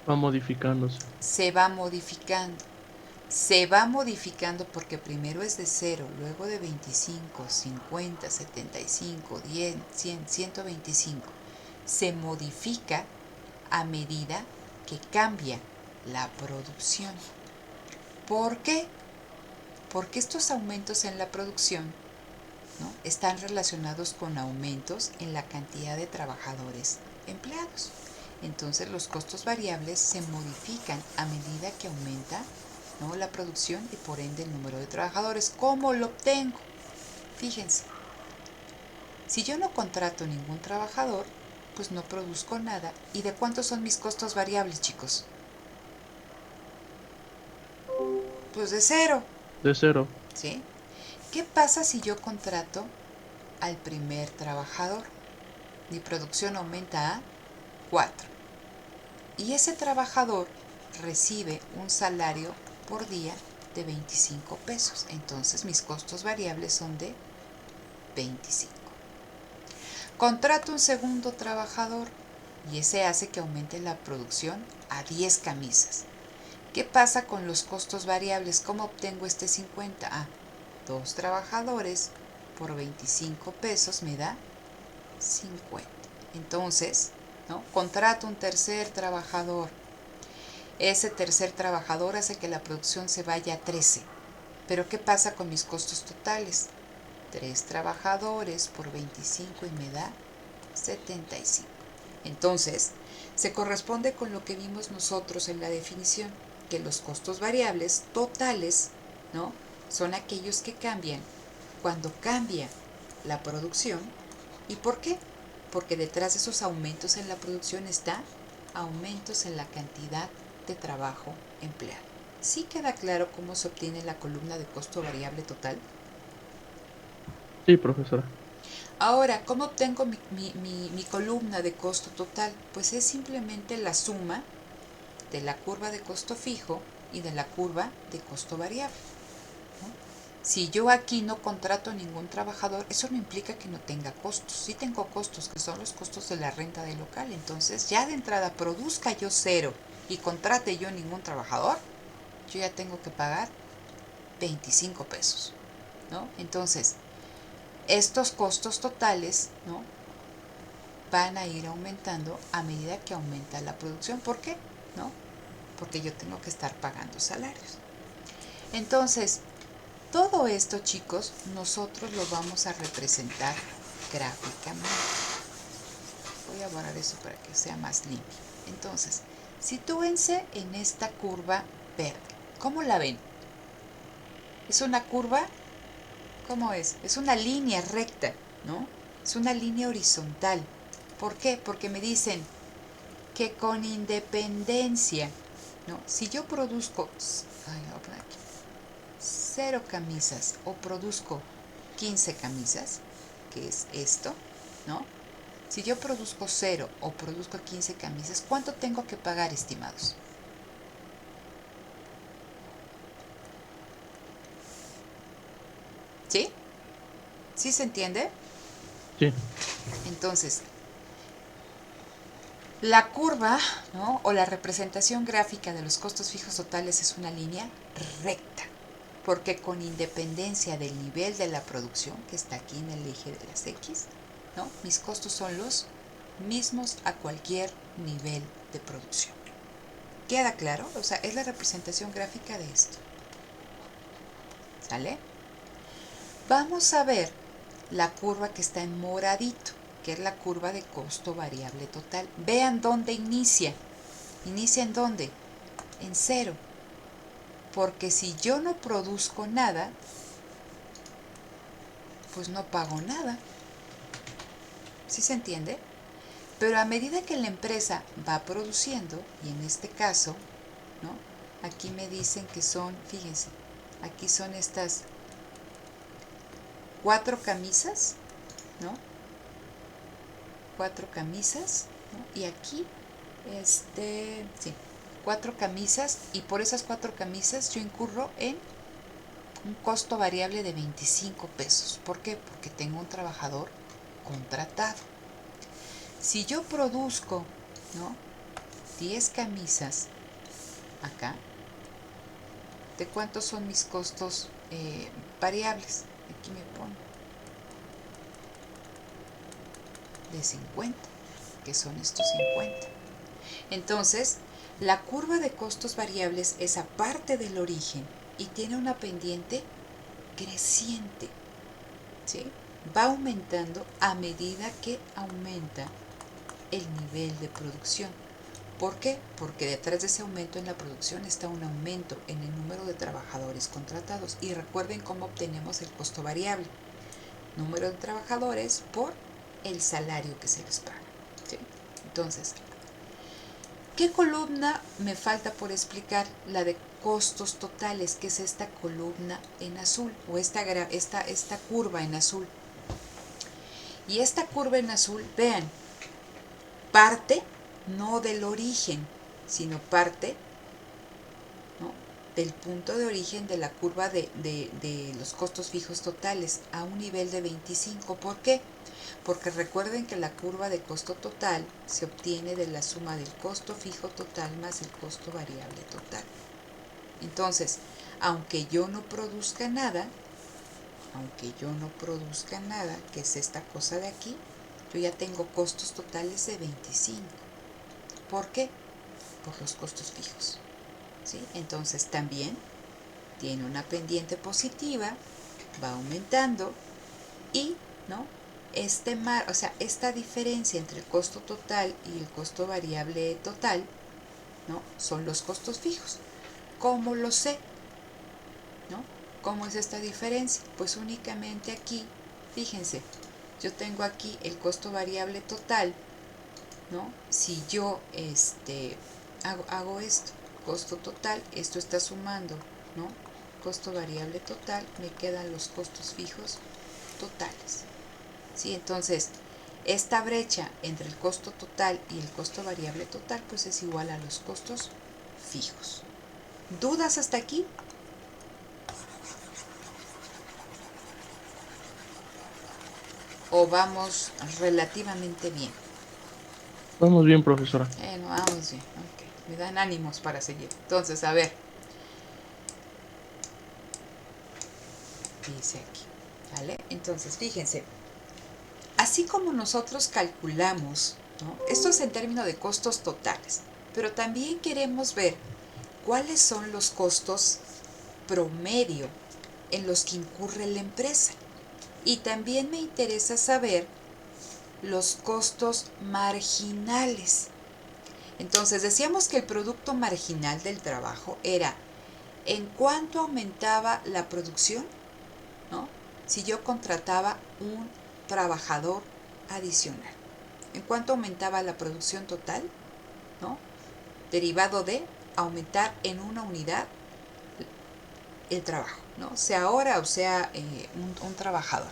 Va modificándose. Se va modificando. Se va modificando porque primero es de 0, luego de 25, 50, 75, 10, 100, 125. Se modifica a medida que cambia la producción. ¿Por qué? Porque estos aumentos en la producción, ¿no?, están relacionados con aumentos en la cantidad de trabajadores empleados. Entonces los costos variables se modifican a medida que aumenta, ¿no?, la producción y por ende el número de trabajadores. ¿Cómo lo obtengo? Fíjense, si yo no contrato ningún trabajador, pues no produzco nada. ¿Y de cuántos son mis costos variables, chicos? Pues de 0. De 0. ¿Sí? ¿Qué pasa si yo contrato al primer trabajador? Mi producción aumenta a 4. Y ese trabajador recibe un salario por día de 25 pesos. Entonces mis costos variables son de 25. Contrato un segundo trabajador y ese hace que aumente la producción a 10 camisas. ¿Qué pasa con los costos variables? ¿Cómo obtengo este 50? 2 trabajadores por 25 pesos me da 50. Entonces, ¿no?, contrato un tercer trabajador. Ese tercer trabajador hace que la producción se vaya a 13. Pero ¿qué pasa con mis costos totales? 3 trabajadores por 25 y me da 75. Entonces, se corresponde con lo que vimos nosotros en la definición, que los costos variables totales, ¿no?, son aquellos que cambian cuando cambia la producción. ¿Y por qué? Porque detrás de esos aumentos en la producción está aumentos en la cantidad de trabajo empleado. ¿Sí queda claro cómo se obtiene la columna de costo variable total? Sí, profesora. Ahora, ¿cómo obtengo mi columna de costo total? Pues es simplemente la suma de la curva de costo fijo y de la curva de costo variable, ¿no? Si yo aquí no contrato ningún trabajador, eso no implica que no tenga costos. Sí tengo costos, que son los costos de la renta del local. Entonces, ya de entrada produzca yo 0 y contrate yo ningún trabajador, yo ya tengo que pagar 25 pesos, ¿no? Entonces, estos costos totales, ¿no?, van a ir aumentando a medida que aumenta la producción. ¿Por qué? ¿No? Porque yo tengo que estar pagando salarios. Entonces, todo esto, chicos, nosotros lo vamos a representar gráficamente. Voy a borrar eso para que sea más limpio. Entonces, sitúense en esta curva verde. ¿Cómo la ven? ¿Es una curva? ¿Cómo es? Es una línea recta, ¿no? Es una línea horizontal. ¿Por qué? Porque me dicen que con independencia, ¿no?, si yo produzco 0 camisas o produzco 15 camisas, que es esto, ¿no? Si yo produzco 0 o produzco 15 camisas, ¿cuánto tengo que pagar, estimados? ¿Sí? ¿Sí se entiende? Sí. Entonces, la curva, ¿no?, o la representación gráfica de los costos fijos totales es una línea recta, porque con independencia del nivel de la producción, que está aquí en el eje de las X, ¿no?, mis costos son los mismos a cualquier nivel de producción. ¿Queda claro? O sea, es la representación gráfica de esto. ¿Sale? Vamos a ver la curva que está en moradito, que es la curva de costo variable total. Vean dónde inicia. ¿Inicia en dónde? En 0. Porque si yo no produzco nada, pues no pago nada. ¿Sí se entiende? Pero a medida que la empresa va produciendo, y en este caso, ¿no?, aquí me dicen que son, fíjense, aquí son estas 4 camisas, ¿no? 4 camisas, ¿no? Y aquí, sí, 4 camisas, y por esas 4 camisas yo incurro en un costo variable de 25 pesos. ¿Por qué? Porque tengo un trabajador contratado. Si yo produzco, ¿no?, 10 camisas acá, ¿de cuántos son mis costos variables? Aquí me pongo de 50, que son estos 50. Entonces, la curva de costos variables es aparte del origen y tiene una pendiente creciente, ¿sí? Va aumentando a medida que aumenta el nivel de producción. ¿Por qué? Porque detrás de ese aumento en la producción está un aumento en el número de trabajadores contratados. Y recuerden cómo obtenemos el costo variable. Número de trabajadores por el salario que se les paga. ¿Sí? Entonces, ¿qué columna me falta por explicar? La de costos totales, que es esta columna en azul, o esta curva en azul. Y esta curva en azul, vean, parte no del origen, sino parte, ¿no?, del punto de origen de la curva de los costos fijos totales a un nivel de 25. ¿Por qué? Porque recuerden que la curva de costo total se obtiene de la suma del costo fijo total más el costo variable total. Entonces, aunque yo no produzca nada, que es esta cosa de aquí, yo ya tengo costos totales de 25. ¿Por qué? Por los costos fijos. ¿Sí? Entonces también tiene una pendiente positiva, va aumentando y, ¿no?, esta diferencia entre el costo total y el costo variable total, ¿no?, son los costos fijos. ¿Cómo lo sé? ¿No? ¿Cómo es esta diferencia? Pues únicamente aquí, fíjense, yo tengo aquí el costo variable total, ¿no? Si yo hago esto, costo total, esto está sumando, ¿no?, costo variable total, me quedan los costos fijos totales. ¿Sí? Entonces, esta brecha entre el costo total y el costo variable total, pues es igual a los costos fijos. ¿Dudas hasta aquí? ¿O vamos relativamente bien? Vamos bien, profesora. No, vamos bien. Okay. Me dan ánimos para seguir. Entonces, a ver. Dice aquí. ¿Vale? Entonces, fíjense. Así como nosotros calculamos, ¿no?, esto es en términos de costos totales, pero también queremos ver cuáles son los costos promedio en los que incurre la empresa. Y también me interesa saber los costos marginales. Entonces, decíamos que el producto marginal del trabajo era en cuánto aumentaba la producción, ¿no?, si yo contrataba un trabajador adicional. En cuánto aumentaba la producción total, ¿no?, derivado de aumentar en una unidad el trabajo, ¿no?, sea hora o sea un trabajador.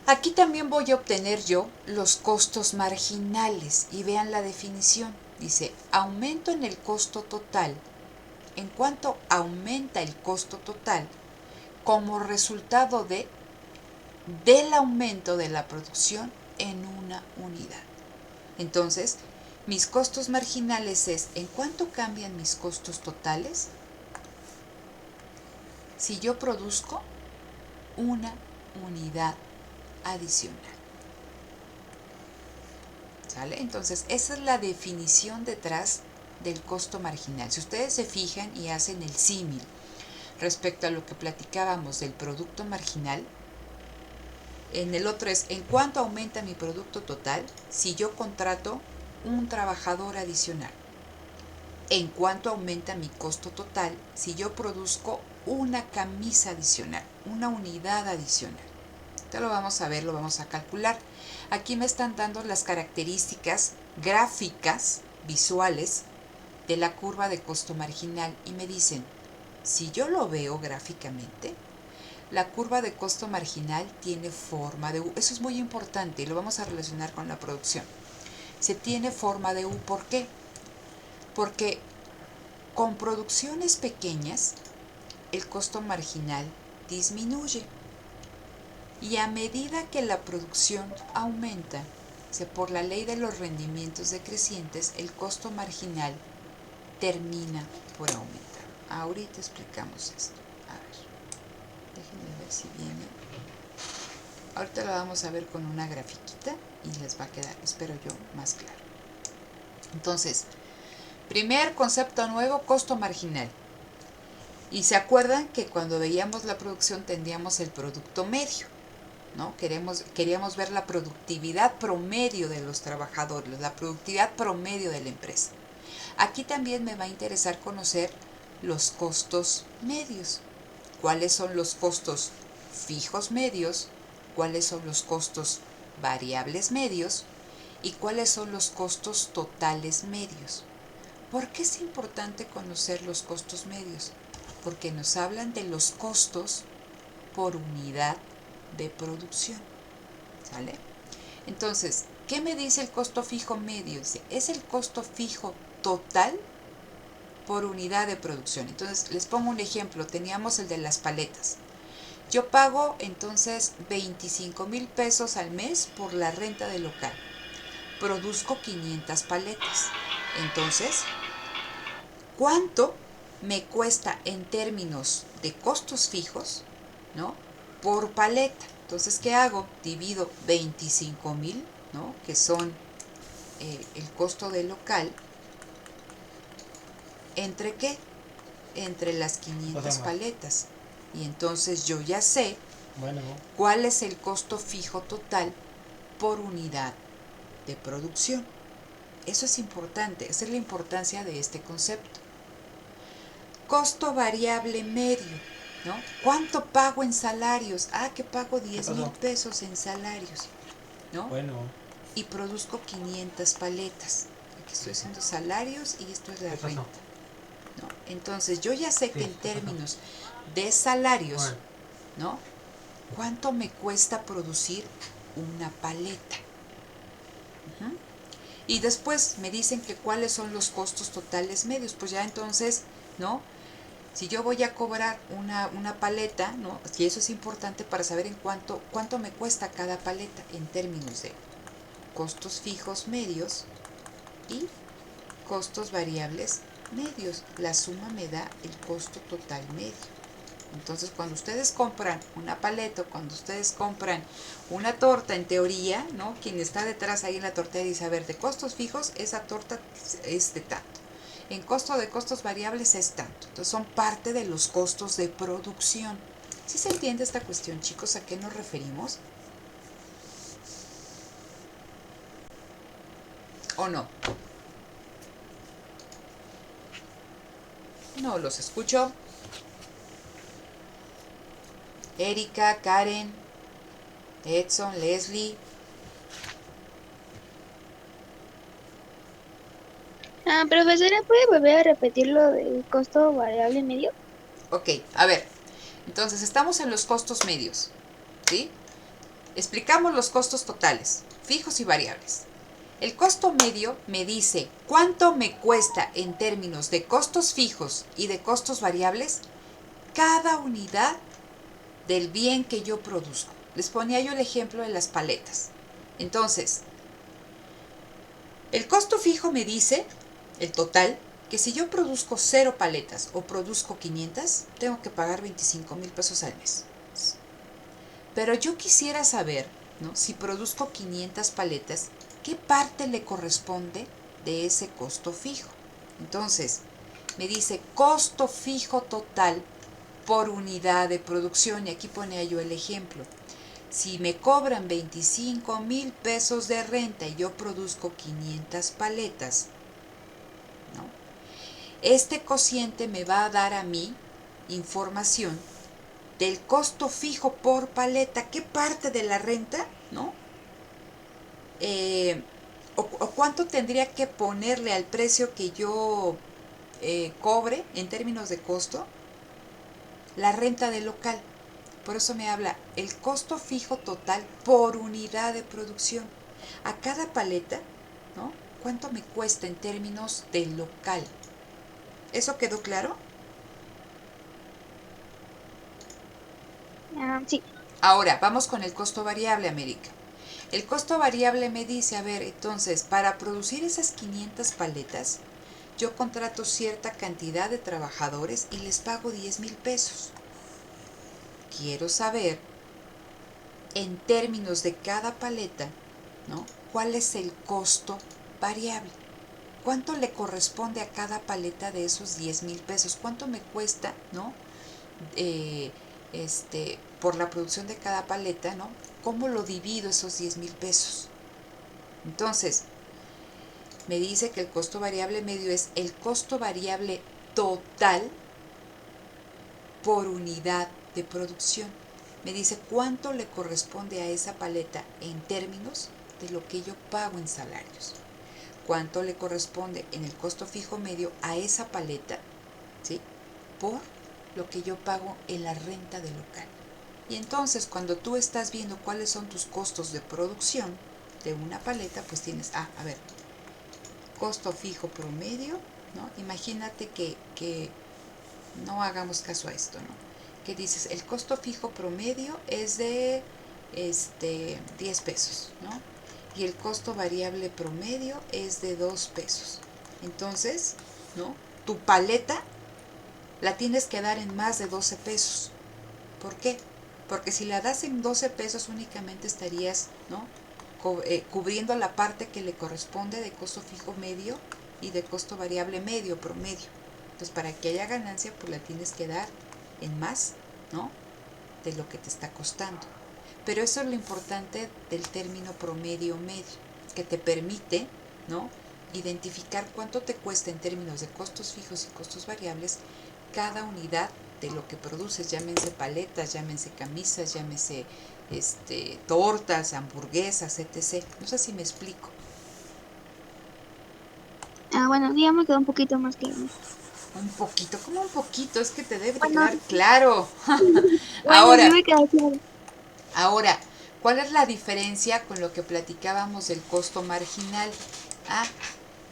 Aquí también voy a obtener yo los costos marginales y vean la definición. Dice, aumento en el costo total. En cuanto aumenta el costo total como resultado del aumento de la producción en una unidad. Entonces, mis costos marginales es en cuánto cambian mis costos totales si yo produzco una unidad adicional. ¿Sale? Entonces, esa es la definición detrás del costo marginal. Si ustedes se fijan y hacen el símil respecto a lo que platicábamos del producto marginal, en el otro es en cuánto aumenta mi producto total si yo contrato un trabajador adicional. En cuánto aumenta mi costo total si yo produzco una camisa adicional, una unidad adicional. Esto lo vamos a ver, lo vamos a calcular. Aquí me están dando las características gráficas, visuales, de la curva de costo marginal y me dicen, si yo lo veo gráficamente, la curva de costo marginal tiene forma de U. Eso es muy importante y lo vamos a relacionar con la producción. Se tiene forma de U. ¿Por qué? Porque con producciones pequeñas, el costo marginal disminuye. Y a medida que la producción aumenta, por la ley de los rendimientos decrecientes, el costo marginal termina por aumentar. Ahorita explicamos esto. A ver, déjenme ver si viene. Ahorita lo vamos a ver con una grafiquita y les va a quedar, espero yo, más claro. Entonces, primer concepto nuevo, costo marginal. Y se acuerdan que cuando veíamos la producción tendríamos el producto medio, ¿no? Queríamos ver la productividad promedio de los trabajadores, la productividad promedio de la empresa. Aquí también me va a interesar conocer los costos medios. ¿Cuáles son los costos fijos medios? ¿Cuáles son los costos variables medios? ¿Y cuáles son los costos totales medios? ¿Por qué es importante conocer los costos medios? Porque nos hablan de los costos por unidad de producción. ¿Sale? Entonces, ¿qué me dice el costo fijo medio? Es el costo fijo total por unidad de producción. Entonces, les pongo un ejemplo. Teníamos el de las paletas. Yo pago entonces 25,000 pesos al mes por la renta del local. Produzco 500 paletas. Entonces, ¿cuánto me cuesta en términos de costos fijos, ¿no? Por paleta? Entonces, ¿qué hago? Divido 25,000, ¿no? Que son el costo del local. ¿Entre qué? Entre las 500 paletas. Y entonces yo ya sé cuál es el costo fijo total por unidad de producción. Eso es importante, esa es la importancia de este concepto. Costo variable medio, ¿no? ¿Cuánto pago en salarios? Que pago 10,000 pesos en salarios, ¿no? Y produzco 500 paletas. Aquí estoy haciendo salarios y esto es la renta, ¿no? Entonces yo ya sé que en términos de salarios, ¿no? ¿Cuánto me cuesta producir una paleta? Y después me dicen que cuáles son los costos totales medios. Pues ya entonces, ¿no? Si yo voy a cobrar una paleta, ¿no? Y eso es importante para saber en cuánto me cuesta cada paleta en términos de costos fijos medios y costos variables medios. La suma me da el costo total medio. Entonces, cuando ustedes compran una paleta, cuando ustedes compran una torta, en teoría, ¿no? Quien está detrás ahí en la tortilla dice, a ver, de costos fijos, esa torta es de tanto. En costo de costos variables es tanto. Entonces, son parte de los costos de producción. ¿Sí se entiende esta cuestión, chicos? ¿A qué nos referimos? ¿O no? No los escucho. Erika, Karen, Edson, Leslie. Profesora, ¿puede volver a repetir lo del costo variable medio? Ok, a ver. Entonces, estamos en los costos medios, ¿sí? Explicamos los costos totales, fijos y variables. El costo medio me dice cuánto me cuesta en términos de costos fijos y de costos variables cada unidad del bien que yo produzco. Les ponía yo el ejemplo de las paletas. Entonces, el costo fijo me dice, el total, que si yo produzco 0 paletas o produzco 500, tengo que pagar 25,000 pesos al mes. Pero yo quisiera saber, ¿no? Si produzco 500 paletas, ¿qué parte le corresponde de ese costo fijo? Entonces, me dice costo fijo total por unidad de producción, y aquí ponía yo el ejemplo. Si me cobran 25,000 pesos de renta y yo produzco 500 paletas, ¿no? Este cociente me va a dar a mí información del costo fijo por paleta, qué parte de la renta, ¿no? O cuánto tendría que ponerle al precio que yo cobre en términos de costo la renta del local. Por eso me habla el costo fijo total por unidad de producción. A cada paleta, ¿no? ¿Cuánto me cuesta en términos del local? ¿Eso quedó claro? Sí. Ahora, vamos con el costo variable, América. El costo variable me dice, a ver, entonces, para producir esas 500 paletas, yo contrato cierta cantidad de trabajadores y les pago 10,000 pesos. Quiero saber, en términos de cada paleta, ¿no? ¿Cuál es el costo variable? ¿Cuánto le corresponde a cada paleta de esos 10,000 pesos? ¿Cuánto me cuesta, ¿no? Por la producción de cada paleta, ¿no? ¿cómo lo divido esos 10,000 pesos? Entonces, me dice que el costo variable medio es el costo variable total por unidad de producción. Me dice cuánto le corresponde a esa paleta en términos de lo que yo pago en salarios. Cuánto le corresponde en el costo fijo medio a esa paleta, ¿sí?, por lo que yo pago en la renta del local. Y entonces, cuando tú estás viendo cuáles son tus costos de producción de una paleta, pues tienes, a ver, costo fijo promedio, ¿no? Imagínate que no hagamos caso a esto, ¿no? Que dices, el costo fijo promedio es de 10 pesos, ¿no? Y el costo variable promedio es de 2 pesos. Entonces, ¿no?, tu paleta la tienes que dar en más de 12 pesos. ¿Por qué? Porque si la das en 12 pesos únicamente estarías, ¿no?, cubriendo la parte que le corresponde de costo fijo medio y de costo variable medio, promedio. Entonces, para que haya ganancia, pues la tienes que dar en más, ¿no?, de lo que te está costando. Pero eso es lo importante del término promedio medio, que te permite, ¿no?, identificar cuánto te cuesta en términos de costos fijos y costos variables cada unidad de lo que produces, llámense paletas, llámense camisas, llámense tortas, hamburguesas, etc. No sé si me explico. Bueno, ya me quedó un poquito más claro. Un poquito, ¿cómo un poquito? Es que te debe de Bueno, quedar claro. bueno, sí Ahora, me quedó claro. Ahora, ¿cuál es la diferencia con lo que platicábamos del costo marginal?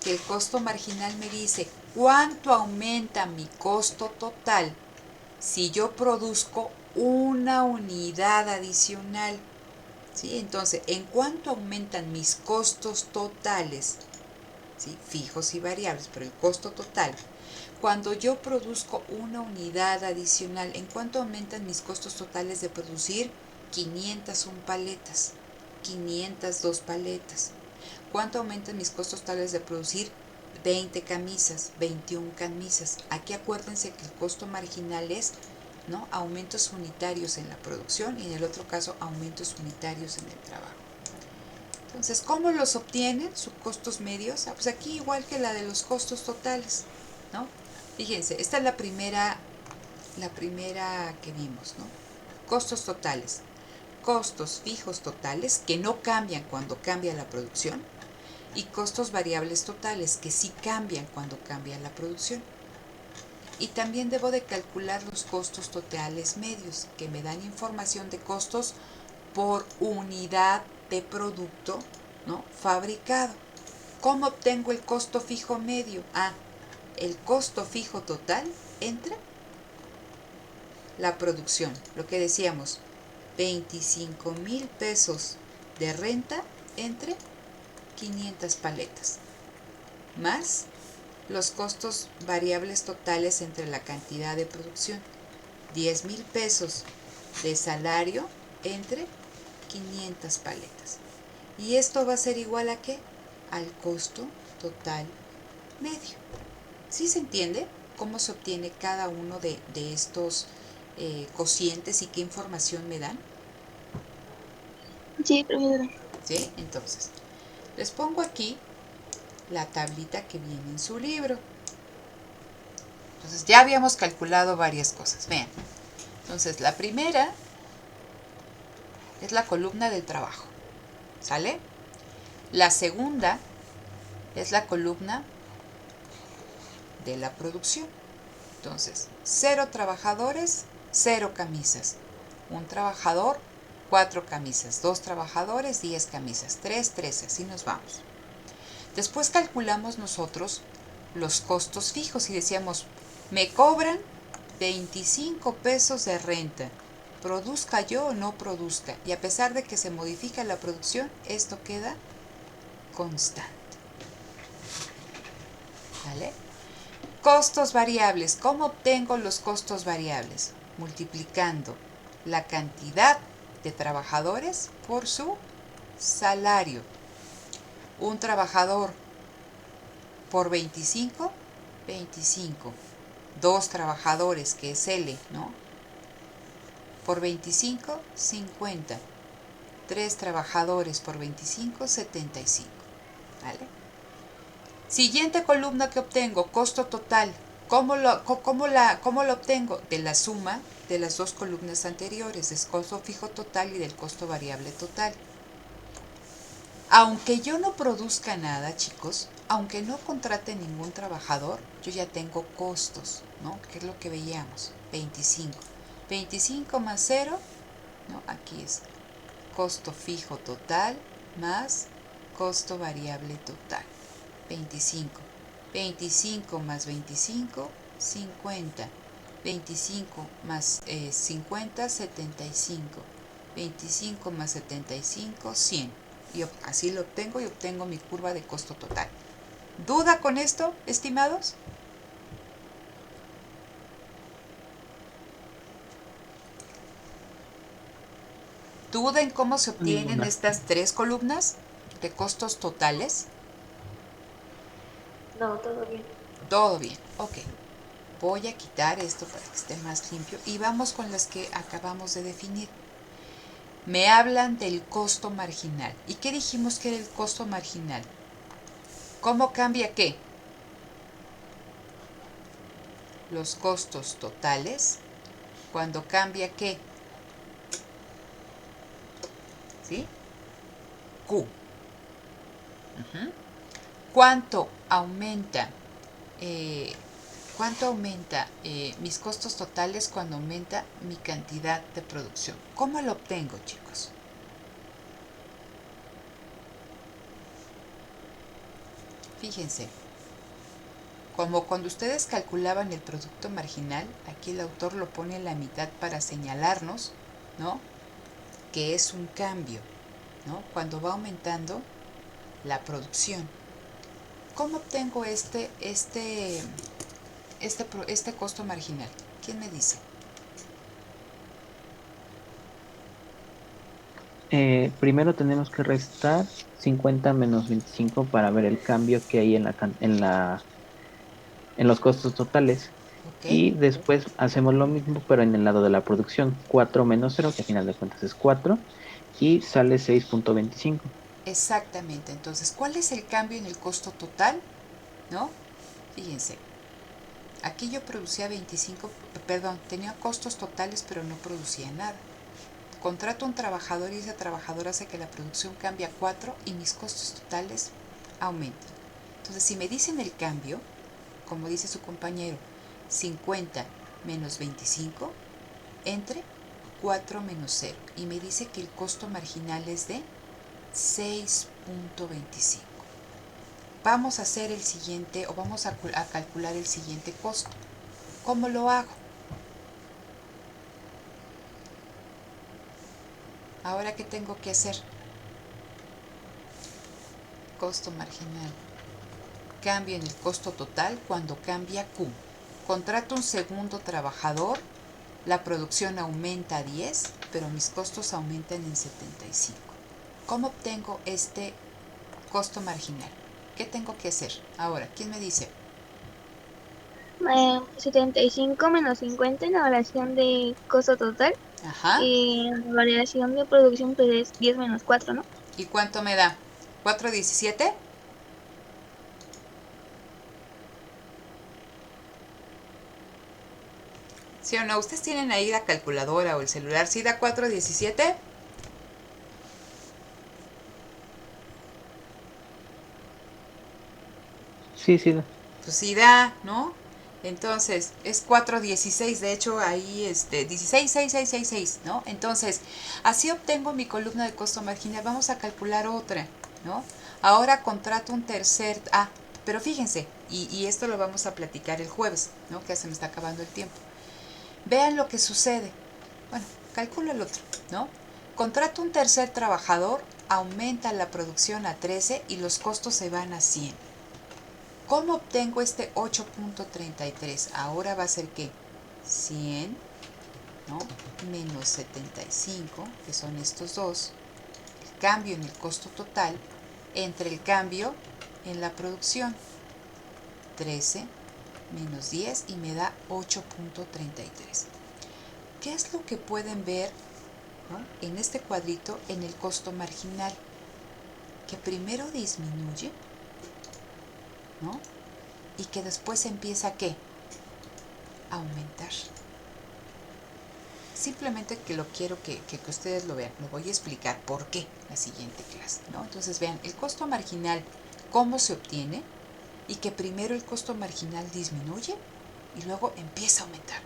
Que el costo marginal me dice cuánto aumenta mi costo total si yo produzco una unidad adicional. ¿Sí? Entonces, ¿en cuánto aumentan mis costos totales? ¿Sí? Fijos y variables, pero el costo total. Cuando yo produzco una unidad adicional, ¿en cuánto aumentan mis costos totales de producir 501 paletas, 502 paletas? ¿Cuánto aumentan mis costos totales de producir 20 camisas, 21 camisas? Aquí acuérdense que el costo marginal es, ¿no?, aumentos unitarios en la producción y en el otro caso aumentos unitarios en el trabajo. Entonces, ¿cómo los obtienen? Sus costos medios. Pues aquí igual que la de los costos totales, ¿no? Fíjense, esta es la primera que vimos, ¿no? Costos totales. Costos fijos totales que no cambian cuando cambia la producción y costos variables totales que sí cambian cuando cambia la producción. Y también debo de calcular los costos totales medios que me dan información de costos por unidad de producto, ¿no?, fabricado. ¿Cómo obtengo el costo fijo medio? El costo fijo total entre la producción, lo que decíamos, 25,000 pesos de renta entre 500 paletas, más los costos variables totales entre la cantidad de producción, 10,000 pesos de salario entre 500 paletas. Y esto va a ser igual a ¿qué? Al costo total medio. ¿Sí se entiende cómo se obtiene cada uno de estos cocientes y qué información me dan? Sí, profesora. ¿Sí? Entonces, les pongo aquí la tablita que viene en su libro. Entonces, ya habíamos calculado varias cosas. Vean. Entonces, la primera es la columna del trabajo. ¿Sale? La segunda es la columna de la producción. Entonces, 0 trabajadores, 0 camisas. 1 trabajador, 4 camisas. 2 trabajadores, 10 camisas. 3, 13. Así nos vamos. Después calculamos nosotros los costos fijos y decíamos, me cobran 25 pesos de renta. Produzca yo o no produzca. Y a pesar de que se modifica la producción, esto queda constante. ¿Vale? Costos variables. ¿Cómo obtengo los costos variables? Multiplicando la cantidad de trabajadores por su salario. Un trabajador por 25, 25. 2 trabajadores, que es L, ¿no? Por 25, 50. 3 trabajadores por 25, 75. ¿Vale? Siguiente columna que obtengo, costo total. ¿Cómo lo obtengo? De la suma de las dos columnas anteriores, del costo fijo total y del costo variable total. Aunque yo no produzca nada, chicos, aunque no contrate ningún trabajador, yo ya tengo costos, ¿no? Que es lo que veíamos, 25. 25 más 0, ¿no? Aquí es costo fijo total más costo variable total. 25. 25 más 25, 50. 25 más 50, 75. 25 más 75, 100. Y así lo obtengo y obtengo mi curva de costo total. ¿Duda con esto, estimados? ¿Duda en cómo se obtienen Ninguna. estas 3 columnas de costos totales? No, todo bien. Todo bien, ok. Voy a quitar esto para que esté más limpio y vamos con las que acabamos de definir. Me hablan del costo marginal. ¿Y qué dijimos que era el costo marginal? ¿Cómo cambia qué? Los costos totales. ¿Cuando cambia qué? ¿Sí? Q. ¿Cuánto aumenta? ¿Cuánto aumenta mis costos totales cuando aumenta mi cantidad de producción? ¿Cómo lo obtengo, chicos? Fíjense, como cuando ustedes calculaban el producto marginal, aquí el autor lo pone en la mitad para señalarnos, ¿no? Que es un cambio, ¿no? Cuando va aumentando la producción. ¿Cómo obtengo este costo marginal? ¿Quién me dice? Primero tenemos que restar 50 menos 25 para ver el cambio que hay en los costos totales. ¿Ok? Y después hacemos lo mismo, pero en el lado de la producción. 4 menos 0, que a final de cuentas es 4, y sale 6.25. Exactamente. Entonces, ¿cuál es el cambio en el costo total? ¿No? Fíjense. Aquí yo producía 25, perdón, tenía costos totales, pero no producía nada. Contrato a un trabajador y ese trabajador hace que la producción cambie a 4 y mis costos totales aumentan. Entonces, si me dicen el cambio, como dice su compañero, 50 menos 25 entre 4 menos 0, y me dice que el costo marginal es de 6.25. Vamos a hacer el siguiente, o vamos a calcular el siguiente costo. ¿Cómo lo hago? Ahora, ¿qué tengo que hacer? Costo marginal. Cambio en el costo total cuando cambia Q. Contrato un segundo trabajador, la producción aumenta a 10, pero mis costos aumentan en 75. ¿Cómo obtengo este costo marginal? ¿Qué tengo que hacer? Ahora, ¿quién me dice? 75 menos 50 en la variación de costo total. Ajá. Y la variación de producción pues es 10 menos 4, ¿no? ¿Y cuánto me da? ¿4.17? ¿Sí o no? ¿Ustedes tienen ahí la calculadora o el celular? ¿Sí da 4.17? Sí, sí. Pues sí da, ¿no? Entonces, es 4.16, de hecho ahí 16, 6, 6, 6, 6, ¿no? Entonces, así obtengo mi columna de costo marginal. Vamos a calcular otra, ¿no? Ahora contrato un tercer, pero fíjense, y esto lo vamos a platicar el jueves, ¿no? Que ya se me está acabando el tiempo. Vean lo que sucede. Bueno, calculo el otro, ¿no? Contrato un tercer trabajador, aumenta la producción a 13 y los costos se van a 100. ¿Cómo obtengo este 8.33? Ahora va a ser ¿qué? 100, ¿no? Menos 75, que son estos dos. El cambio en el costo total entre el cambio en la producción. 13 menos 10 y me da 8.33. ¿Qué es lo que pueden ver ¿no? En este cuadrito, en el costo marginal, que primero disminuye, ¿no? Y que después empieza, ¿qué? A aumentar. Simplemente que lo quiero que ustedes lo vean. Lo voy a explicar por qué la siguiente clase, ¿no? Entonces vean, el costo marginal, cómo se obtiene, y que primero el costo marginal disminuye y luego empieza a aumentar.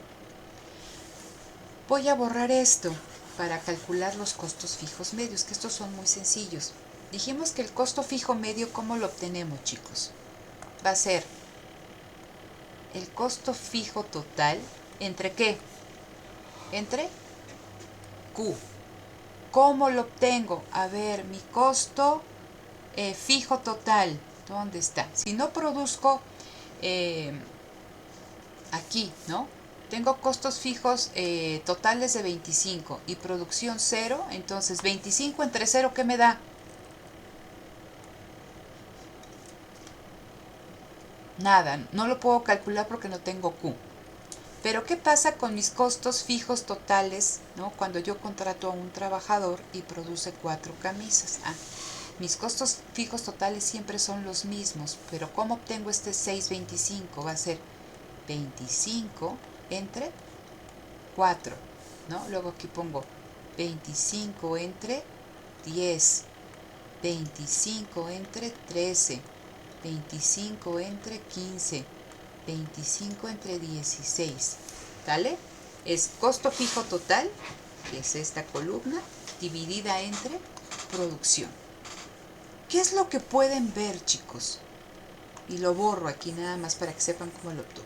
Voy a borrar esto para calcular los costos fijos medios, que estos son muy sencillos. Dijimos que el costo fijo medio, ¿cómo lo obtenemos, chicos? Va a ser el costo fijo total, ¿entre qué? Entre Q. ¿Cómo lo obtengo? A ver, mi costo fijo total, ¿dónde está? Si no produzco aquí, ¿no? Tengo costos fijos totales de 25 y producción 0, entonces 25 entre 0, ¿qué me da? Nada, no lo puedo calcular porque no tengo Q. Pero ¿qué pasa con mis costos fijos totales, ¿no? Cuando yo contrato a un trabajador y produce 4 camisas? Mis costos fijos totales siempre son los mismos, pero ¿cómo obtengo este 6.25? Va a ser 25 entre 4, ¿no? Luego aquí pongo 25 entre 10, 25 entre 13, 25 entre 15, 25 entre 16, ¿vale? Es costo fijo total, que es esta columna, dividida entre producción. ¿Qué es lo que pueden ver, chicos? Y lo borro aquí nada más para que sepan cómo lo obtuve.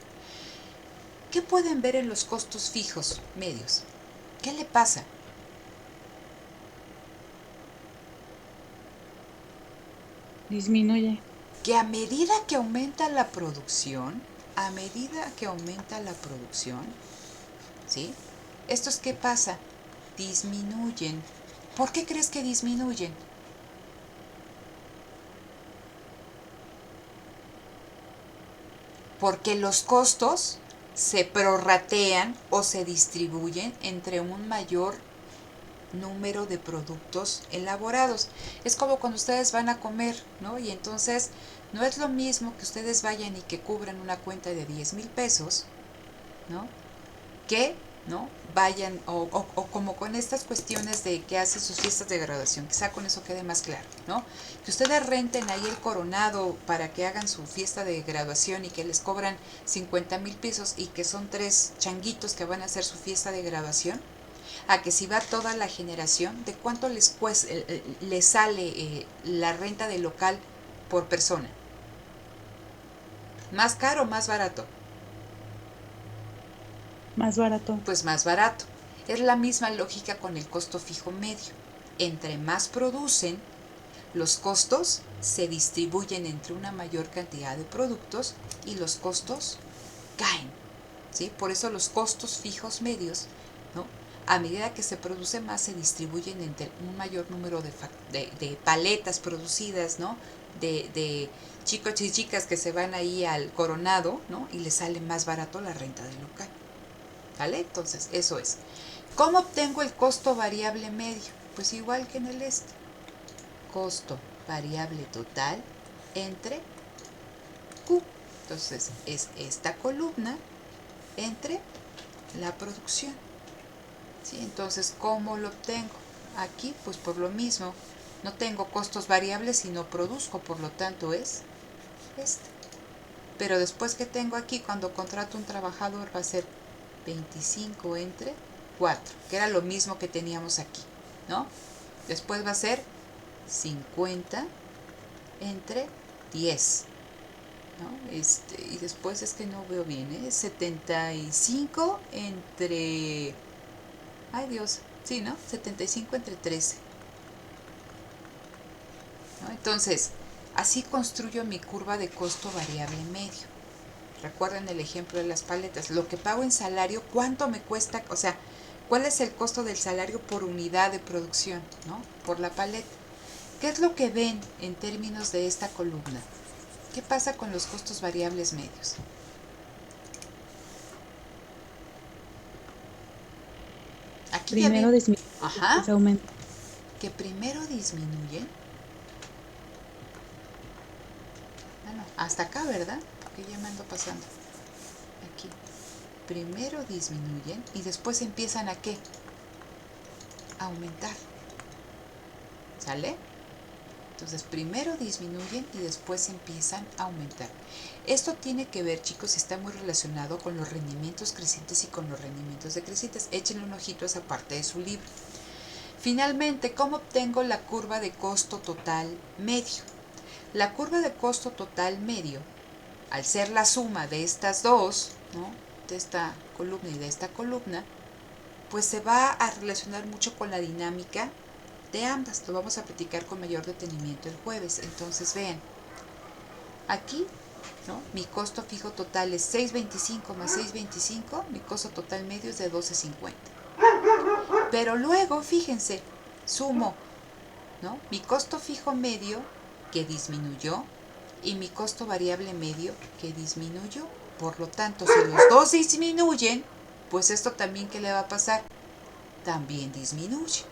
¿Qué pueden ver en los costos fijos medios? ¿Qué le pasa? Disminuye. Que a medida que aumenta la producción, ¿sí? ¿Estos qué pasa? Disminuyen. ¿Por qué crees que disminuyen? Porque los costos se prorratean o se distribuyen entre un mayor número de productos elaborados. Es como cuando ustedes van a comer, ¿no? Y entonces no es lo mismo que ustedes vayan y que cubran una cuenta de 10,000 pesos, ¿no? Que, ¿no? Vayan, o como con estas cuestiones de que hacen sus fiestas de graduación, quizá con eso quede más claro, ¿no? Que ustedes renten ahí el Coronado para que hagan su fiesta de graduación y que les cobran 50,000 pesos y que son 3 changuitos que van a hacer su fiesta de graduación, a que si va toda la generación, ¿de cuánto les sale la renta del local por persona? ¿Más caro o más barato? Más barato. Pues más barato. Es la misma lógica con el costo fijo medio. Entre más producen, los costos se distribuyen entre una mayor cantidad de productos y los costos caen, ¿sí? Por eso los costos fijos medios, ¿no? A medida que se produce más, se distribuyen entre un mayor número de paletas producidas, ¿no? De chicos y chicas que se van ahí al Coronado, ¿no? Y les sale más barato la renta del local, ¿vale? Entonces, eso es. ¿Cómo obtengo el costo variable medio? Pues igual que en el costo variable total entre Q. Entonces, es esta columna entre la producción. ¿Sí? Entonces, ¿cómo lo obtengo? Aquí, pues por lo mismo, no tengo costos variables sino produzco, por lo tanto es este. Pero después que tengo aquí, cuando contrato un trabajador, va a ser 25 entre 4, que era lo mismo que teníamos aquí, ¿no? Después va a ser 50 entre 10, ¿no? Y después es que no veo bien, ¿eh? 75 entre... Ay Dios, sí, ¿no? 75 entre 13. ¿No? Entonces, así construyo mi curva de costo variable medio. Recuerden el ejemplo de las paletas. Lo que pago en salario, ¿cuánto me cuesta? O sea, ¿cuál es el costo del salario por unidad de producción, ¿no? Por la paleta. ¿Qué es lo que ven en términos de esta columna? ¿Qué pasa con los costos variables medios? Aquí ya Primero vi. disminuye, Ajá. después aumenta. Que primero disminuyen. Bueno, hasta acá, ¿verdad? Porque ya me ando pasando. Aquí. Primero disminuyen y después empiezan a ¿qué? A aumentar. ¿Sale? Entonces primero disminuyen y después empiezan a aumentar. Esto tiene que ver, chicos, está muy relacionado con los rendimientos crecientes y con los rendimientos decrecientes. Échenle un ojito a esa parte de su libro. Finalmente, ¿cómo obtengo la curva de costo total medio? La curva de costo total medio, al ser la suma de estas dos, ¿no? De esta columna y de esta columna, pues se va a relacionar mucho con la dinámica de ambas. Lo vamos a platicar con mayor detenimiento el jueves. Entonces vean, aquí, ¿no? Mi costo fijo total es 6.25 más 6.25, mi costo total medio es de 12.50. Pero luego, fíjense, sumo, ¿no? Mi costo fijo medio, que disminuyó, y mi costo variable medio, que disminuyó. Por lo tanto, si los dos disminuyen, pues esto también, ¿qué le va a pasar? También disminuye.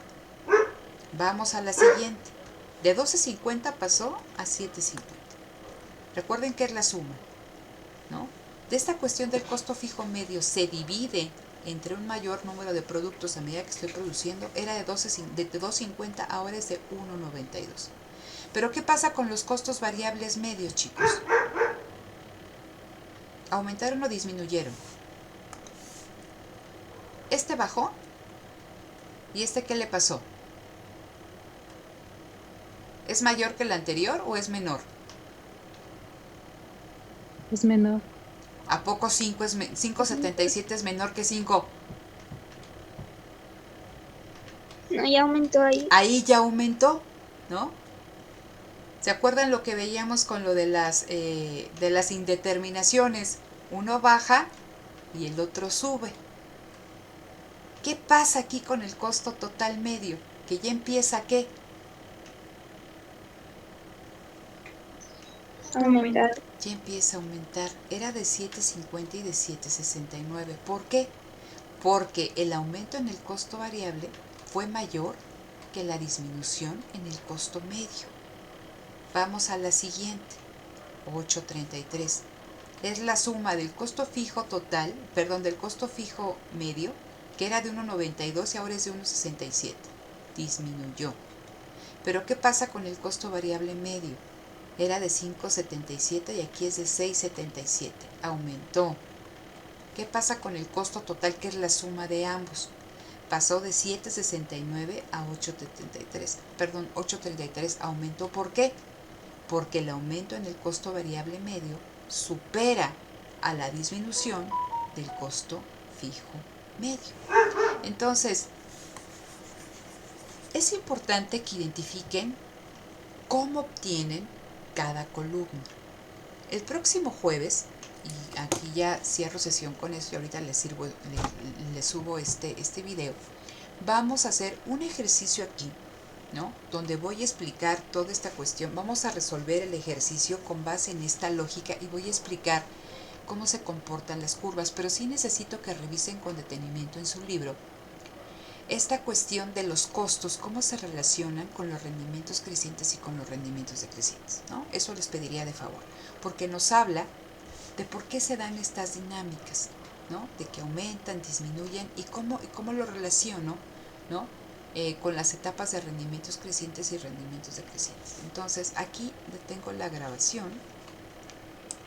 Vamos a la siguiente. De 12.50 pasó a 7.50. Recuerden que es la suma, ¿no? De esta cuestión del costo fijo medio se divide entre un mayor número de productos a medida que estoy produciendo. Era de 2.50, ahora es de 1.92. Pero ¿qué pasa con los costos variables medios, chicos? ¿Aumentaron o disminuyeron? Este bajó. ¿Y este qué le pasó? ¿Es mayor que el anterior o es menor? Es menor. ¿A poco 5.77 es menor que 5? No, ya aumentó ahí. Ahí ya aumentó, ¿no? ¿Se acuerdan lo que veíamos con lo de las indeterminaciones? Uno baja y el otro sube. ¿Qué pasa aquí con el costo total medio? Que ya empieza ¿a qué? Aumentar. Ya empieza a aumentar. Era de 7.50 y de 7.69. ¿Por qué? Porque el aumento en el costo variable fue mayor que la disminución en el costo medio. Vamos a la siguiente, 8.33. Es la suma del costo fijo total, del costo fijo medio, que era de 1.92 y ahora es de 1.67. Disminuyó. Pero ¿qué pasa con el costo variable medio? Era de 5.77 y aquí es de 6.77. Aumentó. ¿Qué pasa con el costo total, que es la suma de ambos? Pasó de 7.69 a 8.33. 8.33 aumentó. ¿Por qué? Porque el aumento en el costo variable medio supera a la disminución del costo fijo medio. Entonces, es importante que identifiquen cómo obtienen cada columna. El próximo jueves, y aquí ya cierro sesión con esto y ahorita les subo este video, vamos a hacer un ejercicio aquí, ¿no? Donde voy a explicar toda esta cuestión. Vamos a resolver el ejercicio con base en esta lógica y voy a explicar cómo se comportan las curvas, pero sí necesito que revisen con detenimiento en su libro esta cuestión de los costos, cómo se relacionan con los rendimientos crecientes y con los rendimientos decrecientes, ¿no? Eso les pediría de favor, porque nos habla de por qué se dan estas dinámicas, ¿no? De que aumentan, disminuyen y cómo lo relaciono, ¿no? Con las etapas de rendimientos crecientes y rendimientos decrecientes. Entonces, aquí detengo la grabación